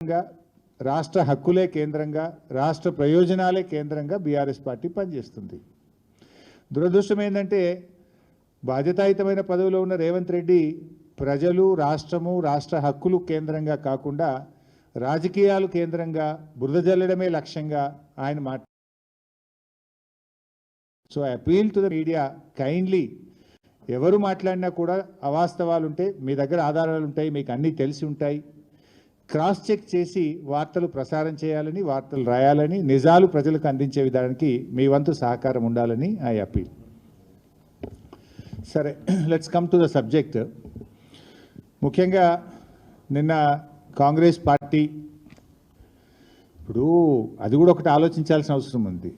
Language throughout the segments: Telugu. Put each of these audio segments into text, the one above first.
రాష్ట్ర హక్కులే కేంద్రంగా రాష్ట్ర ప్రయోజనాలే కేంద్రంగా బీఆర్ఎస్ పార్టీ పనిచేస్తుంది. దురదృష్టం ఏంటంటే బాధ్యతాయుతమైన పదవిలో ఉన్న రేవంత్ రెడ్డి ప్రజలు రాష్ట్రము రాష్ట్ర హక్కులు కేంద్రంగా కాకుండా రాజకీయాలు కేంద్రంగా బురద జల్లడమే లక్ష్యంగా ఆయన so I appeal to the media, kindly ఎవరు మాట్లాడినా కూడా అవాస్తవాలు ఉంటే మీ దగ్గర ఆధారాలు ఉంటాయి, మీకు అన్నీ తెలిసి ఉంటాయి, క్రాస్ చెక్ చేసి వార్తలు ప్రసారం చేయాలని, వార్తలు రాయాలని, నిజాలు ప్రజలకు అందించే విధానానికి మీ వంతు సహకారం ఉండాలని ఐ అపీల్. సరే, let's come to the subject. ముఖ్యంగా నిన్న కాంగ్రెస్ పార్టీ ఇప్పుడు అది కూడా ఒకటి ఆలోచించాల్సిన అవసరం ఉంది.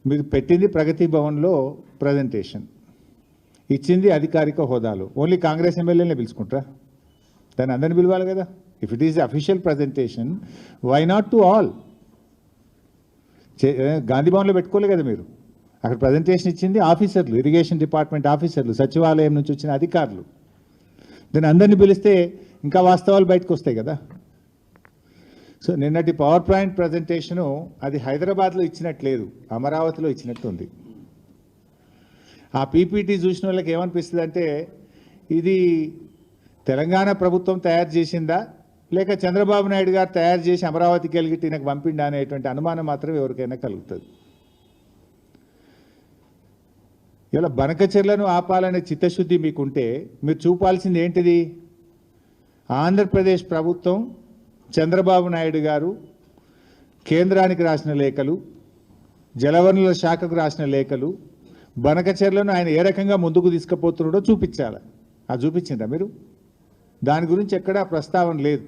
మీరు పెట్టింది ప్రగతి భవన్లో ప్రజెంటేషన్, ఇచ్చింది అధికారిక హోదాలో. ఓన్లీ కాంగ్రెస్ ఎమ్మెల్యేనే పిలుచుకుంటారా? దాన్ని అందరిని పిలవాలి కదా. If it is official presentation, why not to all? Gandhi భవన్లో పెట్టుకోలే కదా మీరు. అక్కడ ప్రజెంటేషన్ ఇచ్చింది ఆఫీసర్లు, ఇరిగేషన్ డిపార్ట్మెంట్ ఆఫీసర్లు, సచివాలయం నుంచి వచ్చిన అధికారులు. దాన్ని అందరినీ పిలిస్తే ఇంకా వాస్తవాలు బయటకు వస్తాయి కదా. సో నిన్నటి పవర్ పాయింట్ ప్రజెంటేషను అది హైదరాబాద్లో ఇచ్చినట్లేదు, అమరావతిలో ఇచ్చినట్టు ఉంది. ఆ పీపీటీ చూసిన వాళ్ళకి ఏమనిపిస్తుంది అంటే ఇది తెలంగాణ ప్రభుత్వం తయారు చేసిందా లేక చంద్రబాబు నాయుడు గారు తయారు చేసి అమరావతికి వెళ్ళి ఈయనకు పంపిండా అనేటువంటి అనుమానం మాత్రం ఎవరికైనా కలుగుతుంది. ఇలా బనకచెర్లను ఆపాలనే చిత్తశుద్ధి మీకుంటే మీరు చూపాల్సింది ఏంటిది? ఆంధ్రప్రదేశ్ ప్రభుత్వం, చంద్రబాబు నాయుడు గారు కేంద్రానికి రాసిన లేఖలు, జలవనరుల శాఖకు రాసిన లేఖలు, బనకచెర్లను ఆయన ఏ రకంగా ముందుకు తీసుకుపోతున్నాడో చూపించాలి. అది చూపించిందా మీరు? దాని గురించి ఎక్కడా ప్రస్తావన లేదు.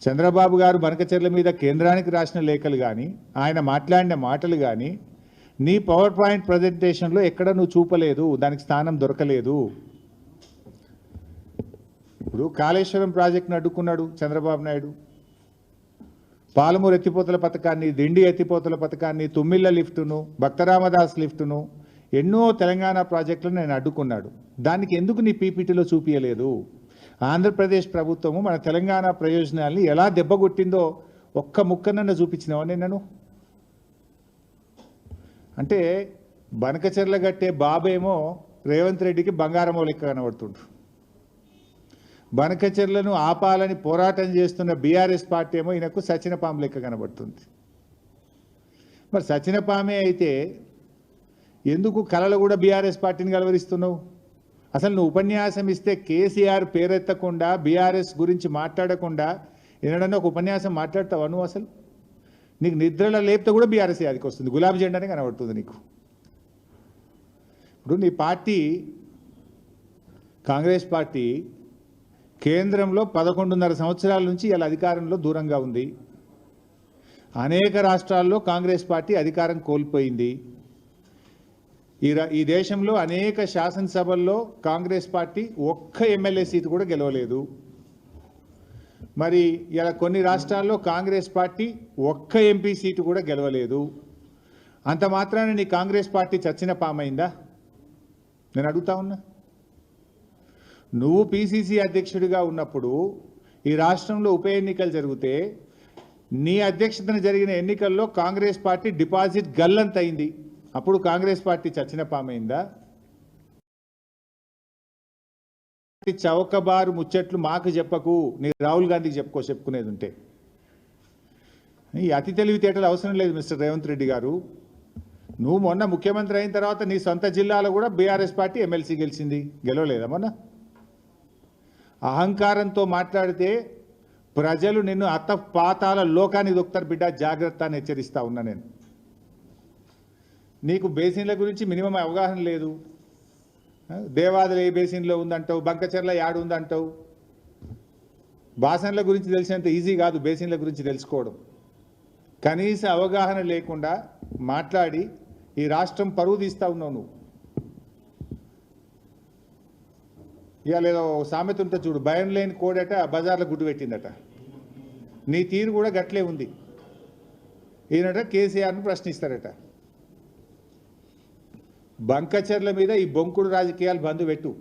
చంద్రబాబు గారు బనకచెర్ల మీద కేంద్రానికి రాసిన లేఖలు కానీ, ఆయన మాట్లాడిన మాటలు కానీ నీ పవర్ పాయింట్ ప్రజెంటేషన్లో ఎక్కడ నువ్వు చూపలేదు, దానికి స్థానం దొరకలేదు. ఇప్పుడు కాళేశ్వరం ప్రాజెక్టును అడ్డుకున్నాడు చంద్రబాబు నాయుడు, పాలమూరు ఎత్తిపోతల పథకాన్ని, దిండి ఎత్తిపోతల పథకాన్ని, తుమ్మిళ్ళ లిఫ్టును, భక్తరామదాస్ లిఫ్టును, ఎన్నో తెలంగాణ ప్రాజెక్టులను నేను అడ్డుకున్నాడు. దానికి ఎందుకు నీ పీపీటీలో చూపించలేదు? ఆంధ్రప్రదేశ్ ప్రభుత్వము మన తెలంగాణ ప్రయోజనాల్ని ఎలా దెబ్బగొట్టిందో ఒక్క ముక్కనన్న చూపించినావా నేను? అంటే బనకచెర్ల గట్టే బాబేమో రేవంత్ రెడ్డికి బంగారమో లెక్క కనబడుతుండ్రు. బనకచెర్లను ఆపాలని పోరాటం చేస్తున్న బీఆర్ఎస్ పార్టీ ఏమో ఈయనకు సచినపాము లెక్క కనబడుతుంది. మరి సచినపామే అయితే ఎందుకు కళలు కూడా బీఆర్ఎస్ పార్టీని కలవరిస్తున్నావు? అసలు నువ్వు ఉపన్యాసం ఇస్తే కేసీఆర్ పేరెత్తకుండా, బీఆర్ఎస్ గురించి మాట్లాడకుండా ఏనాడన్నా ఒక ఉపన్యాసం మాట్లాడతావా నువ్వు? అసలు నీకు నిద్రలో లేపితే కూడా బీఆర్ఎస్ యాదికి వస్తుంది, గులాబీ జెండానే కనబడుతుంది నీకు. ఇప్పుడు నీ పార్టీ కాంగ్రెస్ పార్టీ కేంద్రంలో 11.5 సంవత్సరాల నుంచి ఇలా అధికారంలో దూరంగా ఉంది. అనేక రాష్ట్రాల్లో కాంగ్రెస్ పార్టీ అధికారం కోల్పోయింది. ఈ దేశంలో అనేక శాసనసభల్లో కాంగ్రెస్ పార్టీ ఒక్క ఎమ్మెల్యే సీటు కూడా గెలవలేదు. మరి ఇలా కొన్ని రాష్ట్రాల్లో కాంగ్రెస్ పార్టీ ఒక్క ఎంపీ సీటు కూడా గెలవలేదు. అంత మాత్రాన నీ కాంగ్రెస్ పార్టీ చచ్చిన పామైందా? నేను అడుగుతా ఉన్నా. నువ్వు పీసీసీ అధ్యక్షుడిగా ఉన్నప్పుడు ఈ రాష్ట్రంలో ఉప ఎన్నికలు జరిగితే నీ అధ్యక్షతన జరిగిన ఎన్నికల్లో కాంగ్రెస్ పార్టీ డిపాజిట్ గల్లంతైంది. అప్పుడు కాంగ్రెస్ పార్టీ చచ్చిన పామైందా? చౌకబారు ముచ్చట్లు మాకు చెప్పకు, నీ రాహుల్ గాంధీకి చెప్పుకునేది ఉంటే. ఈ అతి తెలివితేటలు అవసరం లేదు మిస్టర్ రేవంత్ రెడ్డి గారు. నువ్వు మొన్న ముఖ్యమంత్రి అయిన తర్వాత నీ సొంత జిల్లాలో కూడా బీఆర్ఎస్ పార్టీ ఎమ్మెల్సీ గెలిచింది, గెలవలేదా మొన్న? అహంకారంతో మాట్లాడితే ప్రజలు నిన్ను అత్తపాతాల లోకాన్ని దొక్కుతారు బిడ్డ, జాగ్రత్త అని హెచ్చరిస్తా ఉన్నా నేను. నీకు బేసిన్ల గురించి మినిమం అవగాహన లేదు. దేవాదులు ఏ బేసిన్లో ఉందంటావు, బంకచెర్ల యాడు ఉందంటావు. బాసన్ల గురించి తెలిసినంత ఈజీ కాదు బేసిన్ల గురించి తెలుసుకోవడం. కనీస అవగాహన లేకుండా మాట్లాడి ఈ రాష్ట్రం పరువు తీస్తూ ఉన్నావు నువ్వు. ఇవాళ ఏదో సామెత ఉంటే చూడు, భయం లేని కోడట బజార్లో గుడ్డు పెట్టిందట. నీ తీరు కూడా గట్లే ఉంది. ఈయనట కేసీఆర్ను ప్రశ్నిస్తారట. బంకచెర్ల మీద ఈ బొంకుడు రాజకీయాలు బంద్ పెట్టు.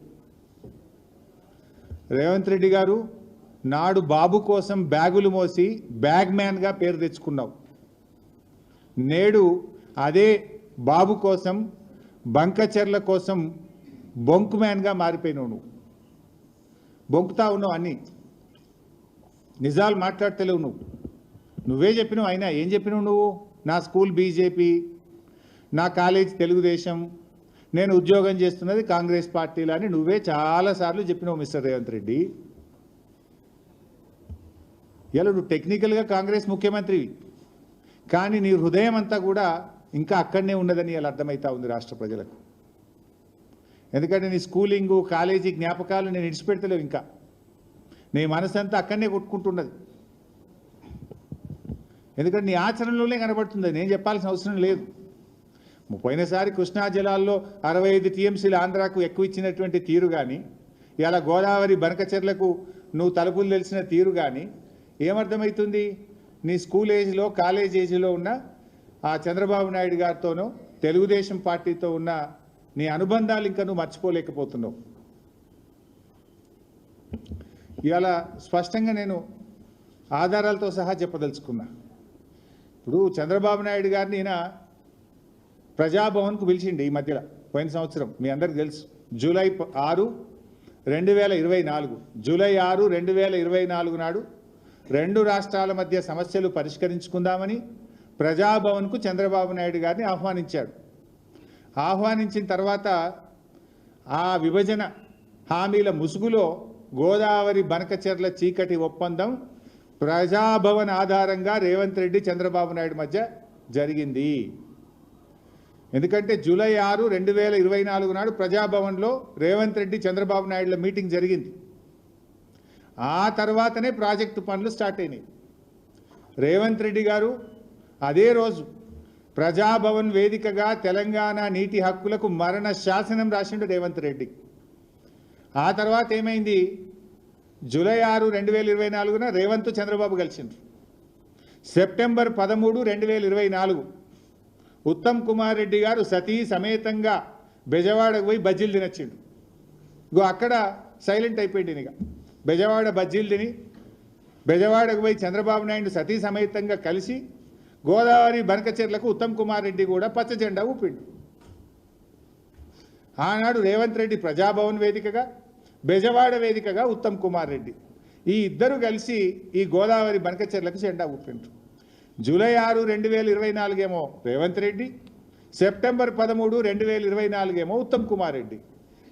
రేవంత్ రెడ్డి గారు నాడు బాబు కోసం బ్యాగులు మోసి బ్యాగ్ మ్యాన్గా పేరు తెచ్చుకున్నావు. నేడు అదే బాబు కోసం బంకచెర్ల కోసం బొంకు మ్యాన్గా మారిపోయినావు. నువ్వు బొంకుతా ఉన్నావు, అన్నీ నిజాలు మాట్లాడతలేవు. నువ్వే చెప్పినావు. అయినా ఏం చెప్పినావు నువ్వు? నా స్కూల్ బీజేపీ, నా కాలేజ్ తెలుగుదేశం, నేను ఉద్యోగం చేస్తున్నది కాంగ్రెస్ పార్టీలో అని నువ్వే చాలాసార్లు చెప్పినావు మిస్టర్ రేవంత్ రెడ్డి. ఇలా నువ్వు టెక్నికల్గా కాంగ్రెస్ ముఖ్యమంత్రివి, కానీ నీ హృదయం అంతా కూడా ఇంకా అక్కడనే ఉన్నదని ఇలా అర్థమవుతా ఉంది రాష్ట్ర ప్రజలకు. ఎందుకంటే నీ స్కూలింగు కాలేజీ జ్ఞాపకాలు నేను విడిచిపెడతలేవు. ఇంకా నీ మనసంతా అక్కడనే కొట్టుకుంటున్నది. ఎందుకంటే నీ ఆచరణలోనే కనబడుతుంది. నేను చెప్పాల్సిన అవసరం లేదు. పోయినసారి కృష్ణా జలాల్లో 65 టీఎంసీలు ఆంధ్రాకు ఎక్కువ ఇచ్చినటువంటి తీరు కానీ, ఇలా గోదావరి బనకచెర్లకు నువ్వు తలుపులు తెలిసిన తీరు కానీ ఏమర్థమవుతుంది? నీ స్కూల్ ఏజ్లో కాలేజ్ ఏజ్లో ఉన్న ఆ చంద్రబాబు నాయుడు గారితోనో తెలుగుదేశం పార్టీతో ఉన్న నీ అనుబంధాలు ఇంకా నువ్వు మర్చిపోలేకపోతున్నావు. ఇవాళ స్పష్టంగా నేను ఆధారాలతో సహా చెప్పదలుచుకున్నా. ఇప్పుడు చంద్రబాబు నాయుడు గారిని ఈయన ప్రజాభవన్కు పిలిచిండి ఈ మధ్యలో, పోయిన సంవత్సరం మీ అందరికీ తెలుసు. జూలై 6, 2024 జూలై 6, 2024 నాడు 2 రాష్ట్రాల మధ్య సమస్యలు పరిష్కరించుకుందామని ప్రజాభవన్కు చంద్రబాబు నాయుడు గారిని ఆహ్వానించాడు. ఆహ్వానించిన తర్వాత ఆ విభజన హామీల ముసుగులో గోదావరి బనకచెర్ల చీకటి ఒప్పందం ప్రజాభవన్ ఆధారంగా రేవంత్ రెడ్డి చంద్రబాబు నాయుడు మధ్య జరిగింది. ఎందుకంటే జూలై 6, 2024 నాడు ప్రజాభవన్లో రేవంత్ రెడ్డి చంద్రబాబు నాయుడుల మీటింగ్ జరిగింది. ఆ తర్వాతనే ప్రాజెక్టు పనులు స్టార్ట్ అయినాయి. రేవంత్ రెడ్డి గారు అదే రోజు ప్రజాభవన్ వేదికగా తెలంగాణ నీటి హక్కులకు మరణ శాసనం రాసిండు రేవంత్ రెడ్డి. ఆ తర్వాత ఏమైంది? జూలై 6, 2024 రేవంత్ చంద్రబాబు కలిసిండ్రు. సెప్టెంబర్ 13, 2024 ఉత్తమ్ కుమార్ రెడ్డి గారు సతీ సమేతంగా బెజవాడకు పోయి బజ్జీలు తినొచ్చిండు. ఇగో అక్కడ సైలెంట్ అయిపోయింది. ఇక బెజవాడ బజ్జీలు తిని బెజవాడకు పోయి చంద్రబాబు నాయుడు సతీ సమేతంగా కలిసి గోదావరి బనకచెర్లకు ఉత్తమ్ కుమార్ రెడ్డి కూడా పచ్చ జెండా ఊపిండు. ఆనాడు రేవంత్ రెడ్డి ప్రజాభవన్ వేదికగా, బెజవాడ వేదికగా ఉత్తమ్ కుమార్ రెడ్డి ఈ ఇద్దరు కలిసి ఈ గోదావరి బనకచెర్లకు జెండా ఊపిండ్రు. జూలై 6, 2024 ఏమో రేవంత్ రెడ్డి, సెప్టెంబర్ 13, 2024 ఏమో ఉత్తమ్ కుమార్ రెడ్డి.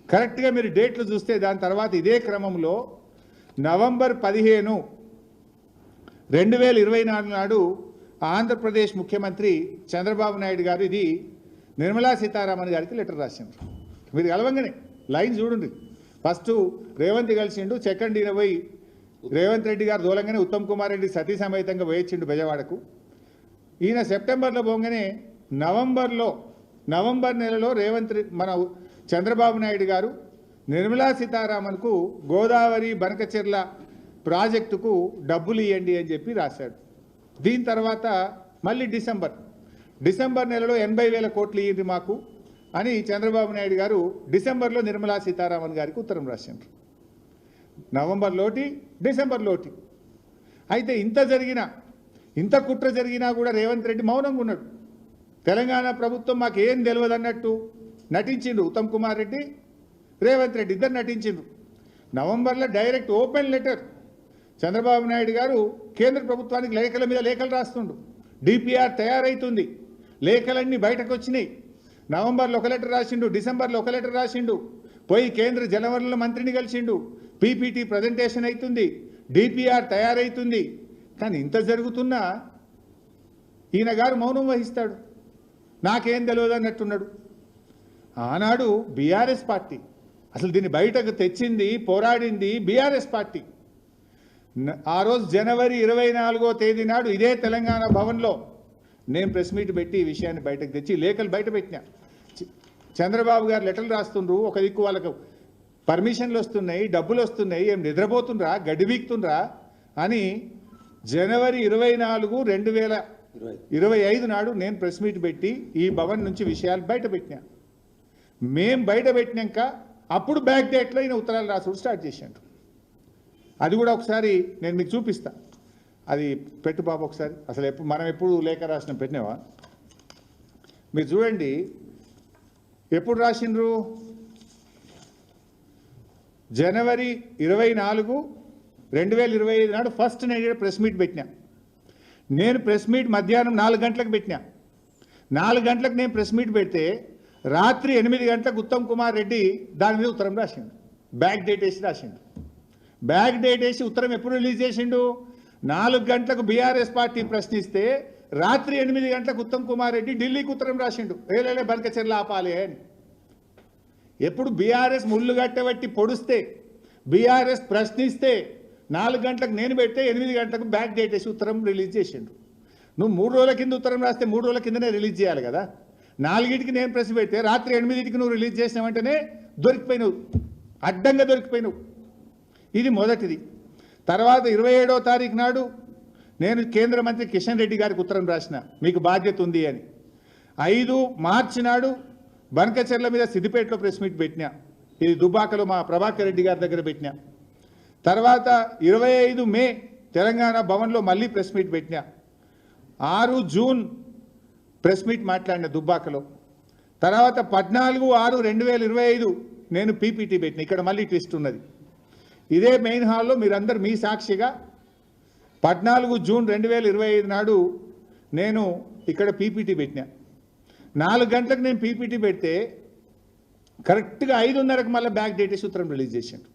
కరెక్ట్గా మీరు డేట్లు చూస్తే దాని తర్వాత ఇదే క్రమంలో నవంబర్ 15, 2024 నాడు ఆంధ్రప్రదేశ్ ముఖ్యమంత్రి చంద్రబాబు నాయుడు గారు ఇది నిర్మలా సీతారామన్ గారికి లెటర్ రాసిండ్రు. మీరు కలవంగానే లైన్ చూడండి. ఫస్ట్ రేవంత్ కలిసిండు, సెకండ్ ఈయన పోయి రేవంత్ రెడ్డి గారు దూలంగానే ఉత్తమ్ కుమార్ రెడ్డి సతీ సమేతంగా వేయించిండు బెజవాడకు. ఈయన సెప్టెంబర్లో పోగానే నవంబర్ నెలలో మన చంద్రబాబు నాయుడు గారు నిర్మలా సీతారామన్కు గోదావరి బనకచెర్ల ప్రాజెక్టుకు డబ్బులు ఇవ్వండి అని చెప్పి రాశాడు. దీని తర్వాత మళ్ళీ డిసెంబర్ నెలలో 80,000 కోట్లు ఇవ్వండి మాకు అని చంద్రబాబు నాయుడు గారు డిసెంబర్లో నిర్మలా సీతారామన్ గారికి ఉత్తరం రాసిండ్రు. నవంబర్లోటి, డిసెంబర్లోటి. అయితే ఇంత కుట్ర జరిగినా కూడా రేవంత్ రెడ్డి మౌనంగా ఉన్నాడు. తెలంగాణ ప్రభుత్వం మాకు ఏం తెలియదు అన్నట్టు నటించిండు. ఉత్తమ్ కుమార్ రెడ్డి, రేవంత్ రెడ్డి ఇద్దరు నటించిండ్రు. నవంబర్లో direct open letter Chandrababu Naidu గారు కేంద్ర ప్రభుత్వానికి లేఖల మీద లేఖలు రాస్తుండు. డిపిఆర్ తయారైతుంది, లేఖలన్నీ బయటకు వచ్చినాయి. నవంబర్లో ఒక లెటర్ రాసిండు, డిసెంబర్లో ఒక లెటర్ రాసిండు, పోయి కేంద్ర జలవనరుల మంత్రిని కలిసిండు, పీపీటీ ప్రజెంటేషన్ అవుతుంది, డిపిఆర్ తయారైతుంది. కానీ ఇంత జరుగుతున్నా ఈయన గారు మౌనం వహిస్తాడు, నాకేం తెలియదు అన్నట్టున్నాడు. ఆనాడు బీఆర్ఎస్ పార్టీ అసలు దీన్ని బయటకు తెచ్చింది, పోరాడింది బీఆర్ఎస్ పార్టీ. ఆ రోజు జనవరి 24వ తేదీ నాడు ఇదే తెలంగాణ భవన్లో నేను ప్రెస్ మీట్ పెట్టి ఈ విషయాన్ని బయటకు తెచ్చి లేఖలు బయట పెట్టినా. చంద్రబాబు గారు లెటర్లు రాస్తుండ్రు, ఒక దిక్కు వాళ్ళకు పర్మిషన్లు వస్తున్నాయి, డబ్బులు వస్తున్నాయి, ఏం నిద్రపోతుండ్రా, గడ్డి వీక్తుండ్రా అని జనవరి 24, 2025 నాడు నేను ప్రెస్ మీట్ పెట్టి ఈ భవన్ నుంచి విషయాలు బయట పెట్టినా. మేం బయట పెట్టినాక అప్పుడు బ్యాక్ డేట్లో ఈయన ఉత్తరాలు రాసుడు స్టార్ట్ చేశాడు. అది కూడా ఒకసారి నేను మీకు చూపిస్తా. అది పెట్టు బాబు ఒకసారి. అసలు మనం ఎప్పుడు లేఖ రాసిన పెట్టినావా? మీరు చూడండి ఎప్పుడు రాసిండ్రు. జనవరి 24, 2025 నాడు ఫస్ట్ నేను ప్రెస్ మీట్ పెట్టినా. నేను ప్రెస్ మీట్ మధ్యాహ్నం 4 గంటలకు పెట్టినా. 4 గంటలకు నేను ప్రెస్ మీట్ పెడితే రాత్రి 8 గంటలకు ఉత్తమ్ కుమార్ రెడ్డి దాని మీద ఉత్తరం రాసిండు. బ్యాక్ డేట్ వేసి రాసిండు. బ్యాక్ డేట్ వేసి ఉత్తరం ఎప్పుడు రిలీజ్ చేసిండు? 4 గంటలకు బీఆర్ఎస్ పార్టీ ప్రశ్నిస్తే రాత్రి 8 గంటలకు ఉత్తమ్ కుమార్ రెడ్డి ఢిల్లీకి ఉత్తరం రాసిండు, ఏలేలే బనకచెర్ల ఆపాలి అని. ఎప్పుడు బీఆర్ఎస్ ముళ్ళు గట్టబట్టి పొడిస్తే, బీఆర్ఎస్ ప్రశ్నిస్తే 4 గంటలకు నేను పెడితే 8 గంటలకు బ్యాక్ డేట్ వేసి ఉత్తరం రిలీజ్ చేసిండు. నువ్వు 3 రోజుల కింద ఉత్తరం రాస్తే 3 రోజుల కిందనే రిలీజ్ చేయాలి కదా. 4కి నేను ప్రెస్ పెడితే రాత్రి 8కి నువ్వు రిలీజ్ చేసిన వెంటనే దొరికిపోయినావు, అడ్డంగా దొరికిపోయినావు. ఇది మొదటిది. తర్వాత 27వ తారీఖు నాడు నేను కేంద్ర మంత్రి కిషన్ రెడ్డి గారికి ఉత్తరం రాసిన, మీకు బాధ్యత ఉంది అని. 5 మార్చి నాడు బనకచెర్ల మీద సిద్దిపేటలో ప్రెస్ మీట్ పెట్టినా. ఇది దుబ్బాకలో మా ప్రభాకర్ రెడ్డి గారి దగ్గర పెట్టినా. తర్వాత 25 మే తెలంగాణ భవన్లో మళ్ళీ ప్రెస్ మీట్ పెట్టినా. 6 జూన్ ప్రెస్ మీట్ మాట్లాడిన దుబ్బాకలో. తర్వాత 14/6/2025 నేను పీపీటీ పెట్టిన. ఇక్కడ మళ్ళీ ట్విస్ట్ ఉన్నది. ఇదే మెయిన్ హాల్లో మీరందరూ మీ సాక్షిగా 14 జూన్ 2025 నాడు నేను ఇక్కడ పీపీటీ పెట్టినా. 4 గంటలకు నేను పీపీటీ పెడితే కరెక్ట్గా 5:30కు మళ్ళీ బ్యాక్ డేట్ వేసి ఉత్తరం రిలీజ్ చేసిండు.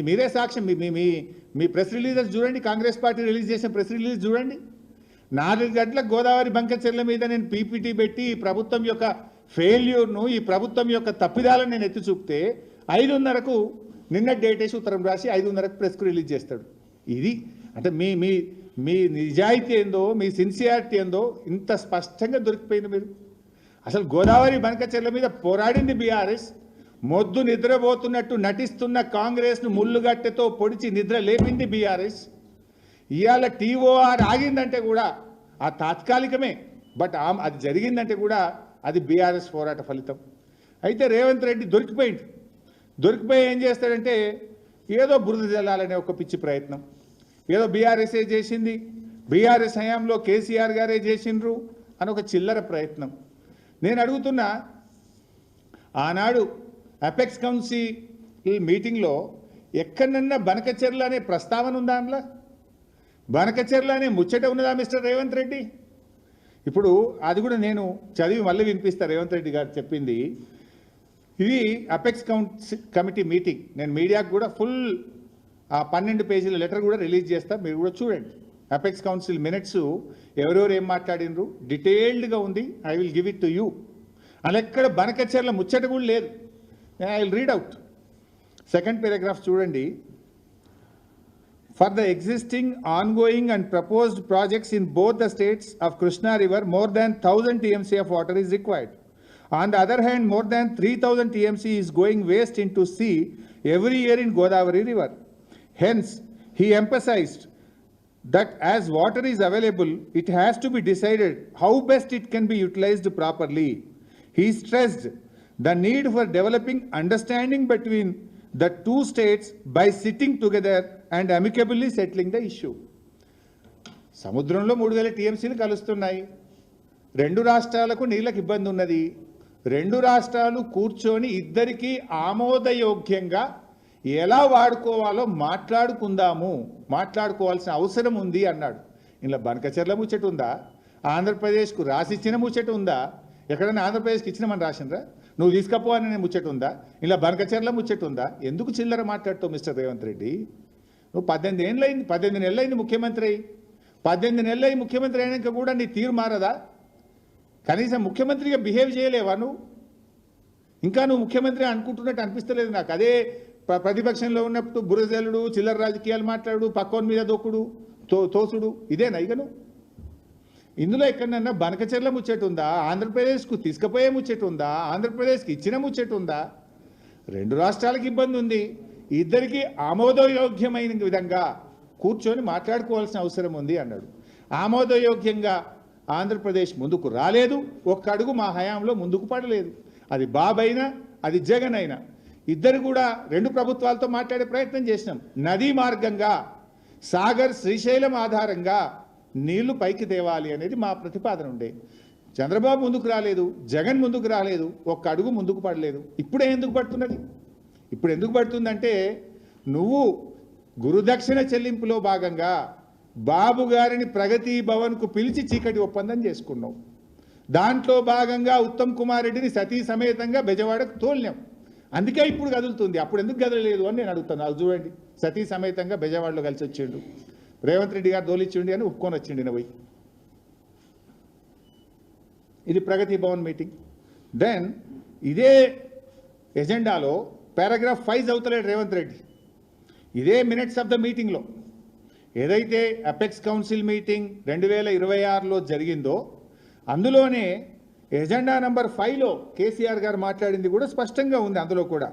మీరే సాక్ష్యం. మీ ప్రెస్ రిలీజెస్ చూడండి, కాంగ్రెస్ పార్టీ రిలీజ్ చేసిన ప్రెస్ రిలీజ్ చూడండి. 4 గంటలకు గోదావరి బంకచెర్ల మీద నేను పీపీటీ పెట్టి ఈ ప్రభుత్వం యొక్క ఫెయిల్యూర్ను, ఈ ప్రభుత్వం యొక్క తప్పిదాలను నేను ఎత్తి చూపితే 5:30కు నిన్న డేట్ వేసి ఉత్తరం రాసి 5:30కు ప్రెస్కు రిలీజ్ చేస్తాడు. ఇది అంటే మీ మీ మీ నిజాయితీ ఏందో, మీ సిన్సియారిటీ ఏందో ఇంత స్పష్టంగా దొరికిపోయింది. మీరు అసలు గోదావరి బనకచెర్ల మీద పోరాడింది బీఆర్ఎస్. మొద్దు నిద్రపోతున్నట్టు నటిస్తున్న కాంగ్రెస్ను ముళ్ళుగట్టెతో పొడిచి నిద్ర లేపింది బీఆర్ఎస్. ఇవాళ టీఓఆర్ ఆగిందంటే కూడా ఆ తాత్కాలికమే, బట్ అది జరిగిందంటే కూడా అది బీఆర్ఎస్ పోరాట ఫలితం. అయితే రేవంత్ రెడ్డి దొరికిపోయి ఏం చేస్తాడంటే ఏదో బురద జల్లాలనే ఒక పిచ్చి ప్రయత్నం. ఏదో బీఆర్ఎస్ఏ చేసింది, బీఆర్ఎస్ హయాంలో కేసీఆర్ గారే చేసిండ్రు అని ఒక చిల్లర ప్రయత్నం. నేను అడుగుతున్నా, ఆనాడు అపెక్స్ కౌన్సిల్ మీటింగ్లో ఎక్కడన్నా బనకచెర్ల అనే ప్రస్తావన ఉందా? అందులో బనకచెర్ల అనే ముచ్చట ఉన్నదా మిస్టర్ రేవంత్ రెడ్డి? ఇప్పుడు అది కూడా నేను చదివి మళ్ళీ వినిపిస్తా. రేవంత్ రెడ్డి గారు చెప్పింది ఇది అపెక్స్ కమిటీ మీటింగ్. నేను మీడియాకు కూడా ఫుల్ 12 పేజీల లెటర్ కూడా రిలీజ్ చేస్తా, మీరు కూడా చూడండి. అపెక్స్ కౌన్సిల్ మినిట్స్ ఎవరెవరు ఏం మాట్లాడినరు డీటెయిల్డ్గా ఉంది. I will give it to you. అలా ఎక్కడ బనకచెర్ల ముచ్చట కూడా లేదు. I will read out. 2nd paragraph చూడండి. For the existing, ongoing and proposed projects in both the states of Krishna River, more than 1000 TMC of water is required. On the other hand, more than 3000 TMC is going waste into sea every year in Godavari River. Hence, he emphasized that as water is available, it has to be decided how best it can be utilized properly. He stressed the need for developing understanding between the two states by sitting together and amicably settling the issue. సముద్రంలో 3000 టీఎంసీలు కలుస్తున్నాయి. 2 రాష్ట్రాలకు నీళ్ళకి ఇబ్బంది ఉన్నది. 2 రాష్ట్రాలు కూర్చొని ఇద్దరికీ ఆమోదయోగ్యంగా ఎలా వాడుకోవాలో మాట్లాడుకోవాల్సిన అవసరం ఉంది అన్నాడు. ఇలా బనకచెర్ల ముచ్చట ఉందా? ఆంధ్రప్రదేశ్కు రాసిచ్చిన ముచ్చట ఉందా? ఎక్కడైనా ఆంధ్రప్రదేశ్కి ఇచ్చినామని రాసిండ్రా? నువ్వు తీసుకపో అని ముచ్చట ఉందా? ఇలా బనకచెర్ల ముచ్చట ఉందా? ఎందుకు చిల్లర మాట్లాడుతావు మిస్టర్ రేవంత్ రెడ్డి? నువ్వు 18 నెలలైంది ముఖ్యమంత్రి అయ్యి. 18 నెలలై ముఖ్యమంత్రి అయినాక కూడా నీ తీరు మారదా? కనీసం ముఖ్యమంత్రిగా బిహేవ్ చేయలేవా నువ్వు? ఇంకా నువ్వు ముఖ్యమంత్రి అనుకుంటున్నట్టు అనిపిస్తలేదు నాకు. అదే ప్రతిపక్షంలో ఉన్నప్పుడు బురజలుడు, చిల్లర రాజకీయాలు మాట్లాడు, పక్కోని మీద దొక్కుడు, తోసుడు, ఇదేనా ఇక నువ్వు? ఇందులో ఎక్కడన్నా బనకచెర్ల ముచ్చట ఉందా? ఆంధ్రప్రదేశ్కు తీసుకుపోయే ముచ్చట ఉందా? ఆంధ్రప్రదేశ్కి ఇచ్చిన ముచ్చట ఉందా? 2 రాష్ట్రాలకు ఇబ్బంది ఉంది. ఇద్దరికి ఆమోదయోగ్యమైన విధంగా కూర్చొని మాట్లాడుకోవాల్సిన అవసరం ఉంది అన్నాడు. ఆమోదయోగ్యంగా ఆంధ్రప్రదేశ్ ముందుకు రాలేదు. ఒక్క అడుగు మా హయాంలో ముందుకు పడలేదు. అది బాబు అయినా, అది జగన్ అయినా. ఇద్దరు కూడా రెండు ప్రభుత్వాలతో మాట్లాడే ప్రయత్నం చేసినాం. నదీ మార్గంగా సాగర్ శ్రీశైలం ఆధారంగా నీళ్లు పైకి తేవాలి అనేది మా ప్రతిపాదన ఉండే. చంద్రబాబు ముందుకు రాలేదు, జగన్ ముందుకు రాలేదు, ఒక్క అడుగు ముందుకు పడలేదు. ఇప్పుడే ఎందుకు పడుతున్నది? ఇప్పుడు ఎందుకు పడుతుందంటే నువ్వు గురుదక్షిణ చెల్లింపులో భాగంగా బాబు గారిని ప్రగతి భవన్కు పిలిచి చీకటి ఒప్పందం చేసుకున్నావు. దాంట్లో భాగంగా ఉత్తమ్ కుమార్ రెడ్డిని సతీ సమేతంగా బెజవాడకు తోలినాం. అందుకే ఇప్పుడు కదులుతుంది. అప్పుడు ఎందుకు కదలలేదు అని నేను అడుగుతాను. అది చూడండి, సతీ సమేతంగా బెజవాడలో కలిసి వచ్చిండు. రేవంత్ రెడ్డి గారు తోలిచ్చిండి అని ఒప్పుకొని వచ్చిండి నా పోయి. ఇది ప్రగతి భవన్ మీటింగ్. దెన్ ఇదే ఎజెండాలో పారాగ్రాఫ్ 5 చదువుతలేడు రేవంత్ రెడ్డి. ఇదే మినిట్స్ ఆఫ్ ద మీటింగ్లో ఏదైతే అపెక్స్ కౌన్సిల్ మీటింగ్ 2026లో జరిగిందో అందులోనే ఎజెండా నెంబర్ 5లో కేసీఆర్ గారు మాట్లాడింది కూడా స్పష్టంగా ఉంది. అందులో కూడా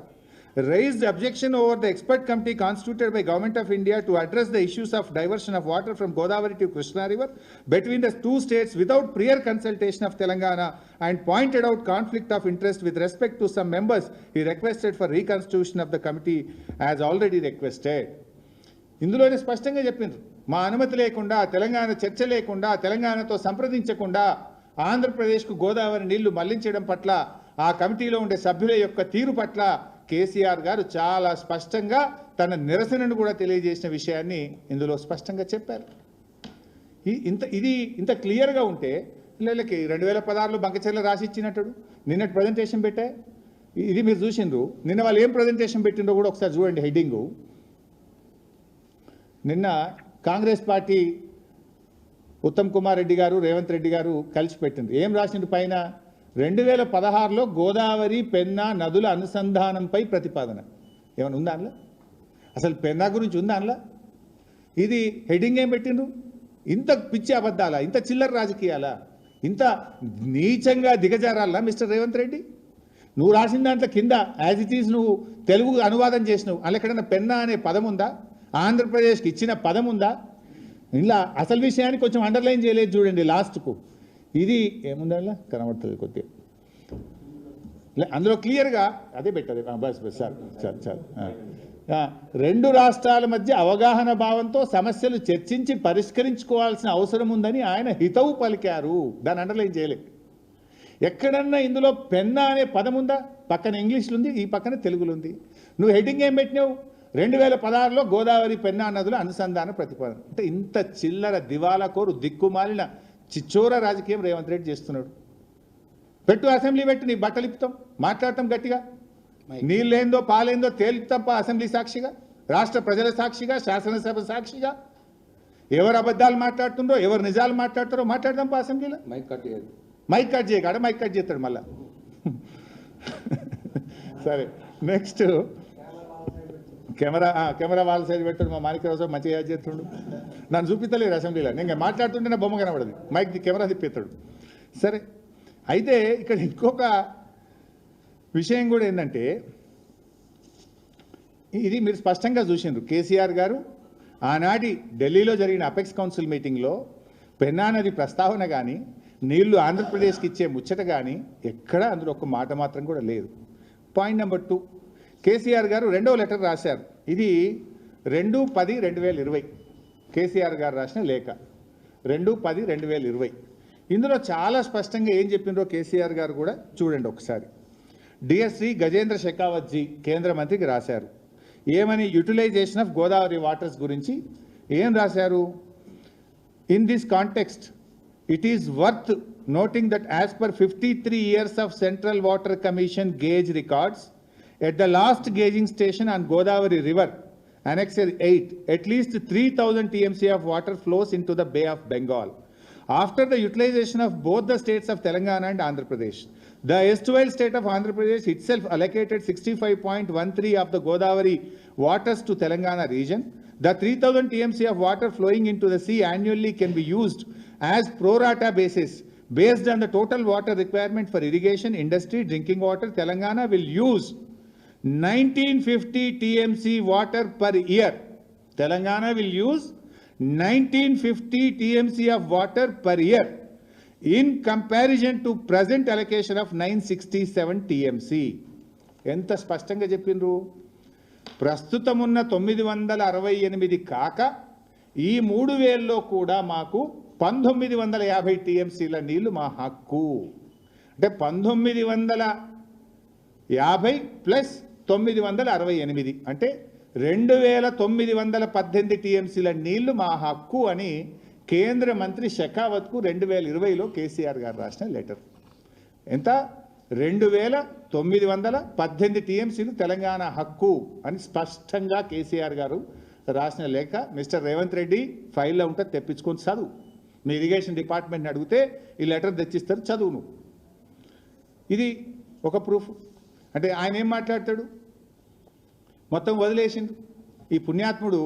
raised objection over the expert committee constituted by Government of India to address the issues of diversion of water from Godavari to Krishna River between the two states without prior consultation of Telangana and pointed out conflict of interest with respect to some members. He requested for reconstitution of the committee as already requested. ఇందులోనే స్పష్టంగా చెప్పిండ్రు, మా అనుమతి లేకుండా, తెలంగాణ చర్చ లేకుండా, తెలంగాణతో సంప్రదించకుండా ఆంధ్రప్రదేశ్కు గోదావరి నీళ్లు మళ్లించడం పట్ల ఆ కమిటీలో ఉండే సభ్యుల యొక్క తీరు పట్ల కేసీఆర్ గారు చాలా స్పష్టంగా తన నిరసనను కూడా తెలియజేసిన విషయాన్ని ఇందులో స్పష్టంగా చెప్పారు. ఇంత క్లియర్గా ఉంటే వీళ్ళకి 2016లో బంకచెర్ల రాసి ఇచ్చినట్టు నిన్నటి ప్రజెంటేషన్ పెట్టా. ఇది మీరు చూసిండ్రు. నిన్న వాళ్ళు ఏం ప్రజెంటేషన్ పెట్టిండ్రో కూడా ఒకసారి చూడండి. హెడ్డింగు నిన్న కాంగ్రెస్ పార్టీ ఉత్తమ్ కుమార్ రెడ్డి గారు, రేవంత్ రెడ్డి గారు కలిసి పెట్టిండ్రు. ఏం రాసిండ్రు పైన? 2016లో గోదావరి పెన్నా నదుల అనుసంధానంపై ప్రతిపాదన. ఏమైనా ఉందా అందులో? అసలు పెన్నా గురించి ఉందా అందులో? ఇది హెడ్డింగ్ ఏం పెట్టిండ్రు? ఇంత పిచ్చి అబద్ధాలా, ఇంత చిల్లర రాజకీయాలా, ఇంత నీచంగా దిగజారాలా మిస్టర్ రేవంత్ రెడ్డి? నువ్వు రాసిన దాంట్లో కింద యాజ్ ఇట్ ఈజ్ నువ్వు తెలుగు అనువాదం చేసినావు. అలా ఎక్కడన్నా పెన్నా అనే పదం ఉందా? ఆంధ్రప్రదేశ్కి ఇచ్చిన పదం ఉందా? ఇలా అసలు విషయాన్ని కొంచెం అండర్లైన్ చేయలేదు చూడండి లాస్ట్కు. ఇది ఏముందా కనబడుతుంది కొద్దిగా, అందులో క్లియర్గా అదే పెట్టదు. బస్ బస్ చాలు చాలు చాలు. రెండు రాష్ట్రాల మధ్య అవగాహన భావంతో సమస్యలు చర్చించి పరిష్కరించుకోవాల్సిన అవసరం ఉందని ఆయన హితవు పలికారు. దాన్ని అండర్లైన్ చేయలేదు. ఎక్కడన్నా ఇందులో పెన్నా అనే పదం ఉందా? పక్కన ఇంగ్లీష్లో ఉంది, ఈ పక్కన తెలుగులో ఉంది. నువ్వు హెడ్డింగ్ ఏం పెట్టినావు? 2016లో గోదావరి పెన్నా నదుల అనుసంధాన ప్రతిపాదన. అంటే ఇంత చిల్లర దివాలా కోరు దిక్కుమాలిన చిచ్చోర రాజకీయం రేవంత్ రెడ్డి చేస్తున్నాడు. పెట్టు, అసెంబ్లీ పెట్టు, నీ బట్టలు ఇప్పుతాం, మాట్లాడతాం గట్టిగా. నీళ్ళేందో పాలేందో తేలుతాంప అసెంబ్లీ సాక్షిగా, రాష్ట్ర ప్రజల సాక్షిగా, శాసనసభ సాక్షిగా. ఎవరు అబద్ధాలు మాట్లాడుతుండో, ఎవరు నిజాలు మాట్లాడతారో మాట్లాడదాం పా అసెంబ్లీలో. మైక్ కట్ చేయగాడ మైక్ కట్ చేస్తాడు మళ్ళా. సరే, నెక్స్ట్ కెమెరా వాళ్ళ సైడ్ పెట్టాడు. మా మాణిక్యరావు మంచిగా చేస్తుండు. నన్ను చూపిస్తలేరు అసెంబ్లీలో. నేను మాట్లాడుతుంటే నా బొమ్మ కనబడదు, మైక్ కెమెరా తిప్పేస్తాడు. సరే, అయితే ఇక్కడ ఇంకొక విషయం కూడా ఏంటంటే, ఇది మీరు స్పష్టంగా చూసిండ్రు. కేసీఆర్ గారు ఆనాటి ఢిల్లీలో జరిగిన అపెక్స్ కౌన్సిల్ మీటింగ్లో పెన్నా నది ప్రస్తావన కానీ, నీళ్లు ఆంధ్రప్రదేశ్కి ఇచ్చే ముచ్చట కానీ ఎక్కడా అందులో ఒక మాట మాత్రం కూడా లేదు. పాయింట్ నెంబర్ 2, కేసీఆర్ గారు రెండవ లెటర్ రాశారు. ఇది 2/10/2020 కేసీఆర్ గారు రాసిన లేఖ. 2/10/2020 ఇందులో చాలా స్పష్టంగా ఏం చెప్పిండ్రో కేసీఆర్ గారు కూడా చూడండి ఒకసారి. డిఎస్సి గజేంద్ర షెకావత్ జీ కేంద్ర మంత్రికి రాశారు. ఏమని? యూటిలైజేషన్ ఆఫ్ గోదావరి వాటర్స్ గురించి ఏం రాశారు? In this context it is worth noting that as per 53 years of Central Water Commission gauge records, at the last gauging station on Godavari River, Annexure 8, at least 3,000 TMC of water flows into the Bay of Bengal. After the utilization of both the states of Telangana and Andhra Pradesh, the erstwhile state of Andhra Pradesh itself allocated 65.13 of the Godavari waters to Telangana region. The 3,000 TMC of water flowing into the sea annually can be used as pro rata basis. Based on the total water requirement for irrigation, industry, drinking water, Telangana will use 1950 TMC water per year. Telangana will use 1950 TMC of water per year in comparison to present allocation of 967 TMC. ఎంత స్పష్టంగా చెప్పిండ్రు. ప్రస్తుతం ఉన్న 968 కాక ఈ 3000లో కూడా మాకు 1950 టీఎంసీల నీళ్లు మా హక్కు. అంటే 1950 ప్లస్ 968 అంటే 2918 టీఎంసీల నీళ్లు మా హక్కు అని కేంద్ర మంత్రి షెకావత్కు 2020లో కేసీఆర్ గారు రాసిన లెటర్. ఎంత? 2918 టీఎంసీలు తెలంగాణ హక్కు అని స్పష్టంగా కేసీఆర్ గారు రాసిన లేఖ. మిస్టర్ రేవంత్ రెడ్డి ఫైల్లో ఉంటే తెప్పించుకొని చదువు. మీ ఇరిగేషన్ డిపార్ట్మెంట్ని అడిగితే ఈ లెటర్ తెచ్చిస్తారు, చదువును. ఇది ఒక ప్రూఫ్. అంటే ఆయన ఏం మాట్లాడతాడు? మొత్తం వదిలేసిండు. ఈ పుణ్యాత్ముడు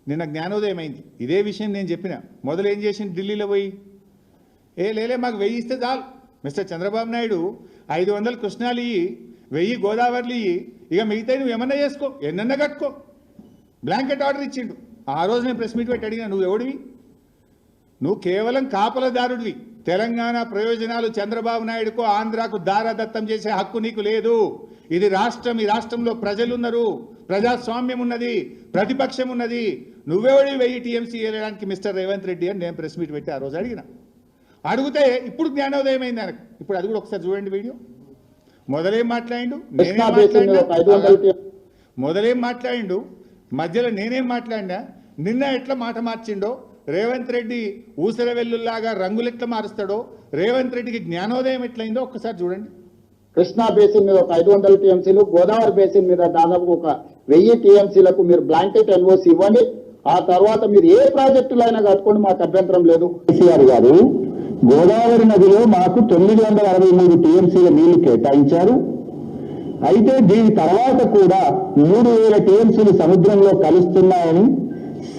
నిన్న జ్ఞానోదయం అయింది. ఇదే విషయం నేను చెప్పిన. మొదలు ఏం చేసిండు? ఢిల్లీలో పోయి లేలే మాకు 1000 ఇస్తే చాలు. మిస్టర్ చంద్రబాబు నాయుడు 500 కృష్ణాలు ఇయ్యి, 1000 గోదావరిలు ఇయ్యి, ఇక మిగతా నువ్వు ఏమన్నా చేసుకో, ఎన్నన్నా కట్టుకో. బ్లాంకెట్ ఆర్డర్ ఇచ్చిండు. ఆ రోజు నేను ప్రెస్ మీట్ పెట్టి అడిగినా, నువ్వు ఎవడివి? నువ్వు కేవలం కాపలదారుడివి. తెలంగాణ ప్రయోజనాలు చంద్రబాబు నాయుడుకు ఆంధ్రాకు దారాదత్తం చేసే హక్కు నీకు లేదు. ఇది రాష్ట్రం. ఈ రాష్ట్రంలో ప్రజలున్నారు, ప్రజాస్వామ్యం ఉన్నది, ప్రతిపక్షం ఉన్నది. నువ్వెవడి 1000 టీఎంసీ వేయడానికి మిస్టర్ రేవంత్ రెడ్డి అని నేను ప్రెస్ మీట్ పెట్టి ఆ రోజు అడిగితే ఇప్పుడు జ్ఞానోదయం అయింది ఆయనకు. ఇప్పుడు అది కూడా ఒకసారి చూడండి వీడియో. మొదలేం మాట్లాడిండు, మధ్యలో నేనేం మాట్లాడినా, నిన్న ఎట్లా మాట మార్చిండో, రేవంత్ రెడ్డి ఊసర వెల్లుల్లాగా రంగులెట్లా మారుస్తాడో, రేవంత్ రెడ్డికి జ్ఞానోదయం ఎట్లయిందో ఒక్కసారి చూడండి. కృష్ణా బేసిన్ మీద 500 టీఎంసీలు, గోదావరి బేసిన్ మీద దాదాపు 1000 టీఎంసీలకు మీరు బ్లాంకెట్ ఎన్ఓసి ఇవ్వండి. ఆ తర్వాత మీరు ఏ ప్రాజెక్టులు అయినా కట్టుకోండి, మాకు అభ్యంతరం లేదు. కేసీఆర్ గారు గోదావరి నదిలో మాకు 963 టీఎంసీల నీళ్లు కేటాయించారు. అయితే దీని తర్వాత కూడా 3000 టీఎంసీలు సముద్రంలో కలుస్తున్నాయని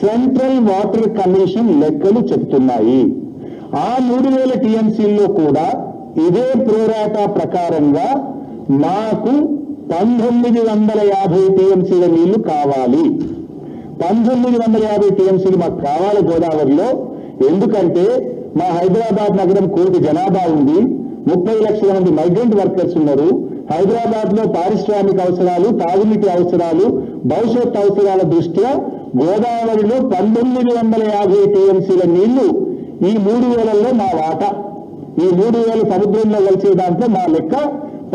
సెంట్రల్ వాటర్ కమిషన్ లెక్కలు చెప్తున్నాయి. ఆ 3000 టీఎంసీల్లో కూడా ఇదే ప్రోరాటా ప్రకారంగా మాకు 1950 టీఎంసీల నీళ్లు కావాలి. 1950 టీఎంసీలు మాకు కావాలి గోదావరిలో. ఎందుకంటే మా హైదరాబాద్ నగరం 1 కోటి జనాభా ఉంది, 30 లక్షల మంది మైగ్రెంట్ వర్కర్స్ ఉన్నారు. హైదరాబాద్ లో పారిశ్రామిక అవసరాలు, తాగునీటి అవసరాలు, భవిష్యత్ అవసరాల దృష్ట్యా గోదావరిలో 1950 టీఎంసీల నీళ్లు ఈ 3000లో మా వాటా. ఈ 3000 సముద్రంలో కలిసే దాంట్లో మా లెక్క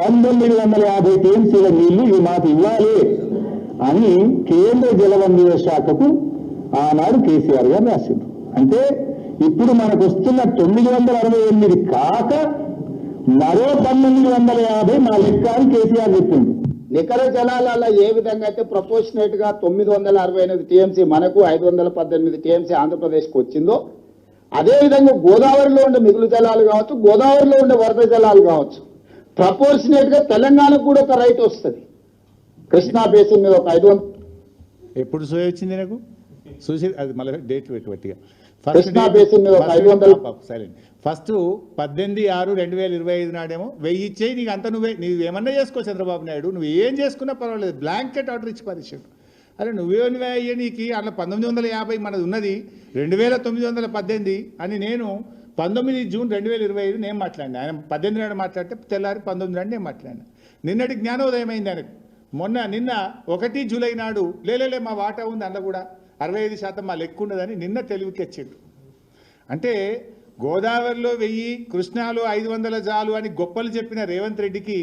1950 టీఎంసీల నీళ్లు ఇవి మాకు ఇవ్వాలి అని కేంద్ర జలవనరుల శాఖకు ఆనాడు కేసీఆర్ గారు రాసిండు. అంటే ఇప్పుడు మనకు వస్తున్న 968 కాక మరో 1950 మా లెక్క అని కేసీఆర్ చెప్పిండు. నికర జలాలలో ఏ విధంగా అయితే ప్రపోర్షనేట్ గా 968 టీఎంసీ మనకు, 518 టీఎంసీ ఆంధ్రప్రదేశ్కి వచ్చిందో, అదేవిధంగా గోదావరిలో ఉండే మిగులు జలాలు కావచ్చు, గోదావరిలో ఉండే వరద జలాలు కావచ్చు, ప్రపోర్షనేట్ గా తెలంగాణకు కూడా ఒక రైట్ వస్తుంది. కృష్ణా బేసిన్ మీద 500 ఎప్పుడు సోయ వచ్చింది నాకు చూసి అది మళ్ళీ డేట్ పెట్టి కృష్ణా బేసిన్ మీద 500 ఫస్ట్ 18/6/2025 నాడేమో 1000 ఇచ్చేయి, నీకు అంత నువ్వేమన్నా చేసుకో చంద్రబాబు నాయుడు, నువ్వు ఏం చేసుకున్నా పర్వాలేదు, బ్లాంకెట్ ఆర్డర్ ఇచ్చి పరిచాడు. అరే నువ్వేనివే అయ్యే, నీకు అట్లా 1950 మనది ఉన్నది 2918 అని నేను 19 జూన్ 2025 నేను మాట్లాడినా. ఆయన 18 నాడు మాట్లాడితే తెల్లారి 19 నాడు నేను మాట్లాడినా. నిన్నటి జ్ఞానోదయం అయింది ఆయనకు. నిన్న 1 జూలై నాడు లేలే మా వాటా ఉంది అందులో కూడా 65% మా లెక్క ఉండదని నిన్న తెలివికి వచ్చిండు. అంటే గోదావరిలో 1000, కృష్ణాలో 500 చాలు అని గొప్పలు చెప్పిన రేవంత్ రెడ్డికి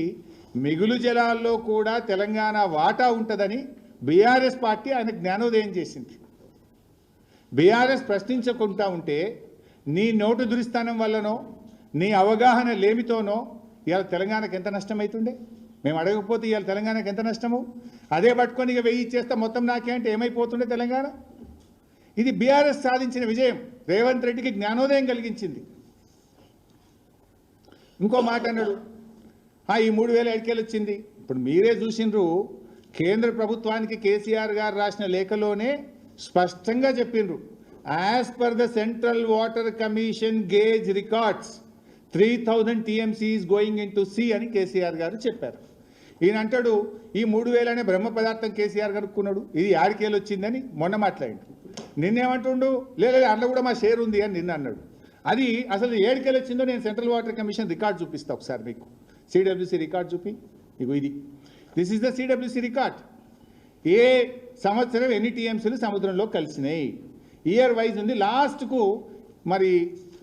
మిగులు జలాల్లో కూడా తెలంగాణ వాటా ఉంటుందని బీఆర్ఎస్ పార్టీ ఆయన జ్ఞానోదయం చేసింది. బీఆర్ఎస్ ప్రశ్నించకుండా ఉంటే నీ నోటు దురిస్థానం వల్లనో నీ అవగాహన లేమితోనో ఇవాళ తెలంగాణకు ఎంత నష్టమవుతుండే? మేము అడగకపోతే ఇవాళ తెలంగాణకు ఎంత నష్టము? అదే పట్టుకొని ఇక 1000 ఇచ్చేస్తే మొత్తం నాకే అంటే ఏమైపోతుండే తెలంగాణ? ఇది బీఆర్ఎస్ సాధించిన విజయం, రేవంత్ రెడ్డికి జ్ఞానోదయం కలిగించింది. ఇంకో మాట అన్నాడు, ఈ 3000 ఎడికేలు వచ్చింది. ఇప్పుడు మీరే చూసిండ్రు, కేంద్ర ప్రభుత్వానికి కేసీఆర్ గారు రాసిన లేఖలోనే స్పష్టంగా చెప్పిండ్రు, as per the Central Water Commission gauge records 3000 TMC is going into sea అని కేసీఆర్ గారు చెప్పారు. ఈయన అంటాడు ఈ 3000 అనే బ్రహ్మ పదార్థం కేసీఆర్ కనుక్కున్నాడు, ఇది 6 వచ్చిందని మొన్న మాట్లాడిండు. నిన్నేమంటుండు, లేదు అందులో కూడా మా షేర్ ఉంది అని నిన్న అన్నాడు. అది అసలు 7 వచ్చిందో నేను సెంట్రల్ వాటర్ కమిషన్ రికార్డు చూపిస్తా ఒకసారి మీకు, సిడబ్ల్యూసీ రికార్డు చూపి. ఇగో ఇది this is the CWC record. ఏ సంవత్సరం ఎన్ని టీఎంసీలు సముద్రంలో కలిసినాయి ఇయర్ వైజ్ ఉంది. లాస్ట్కు మరి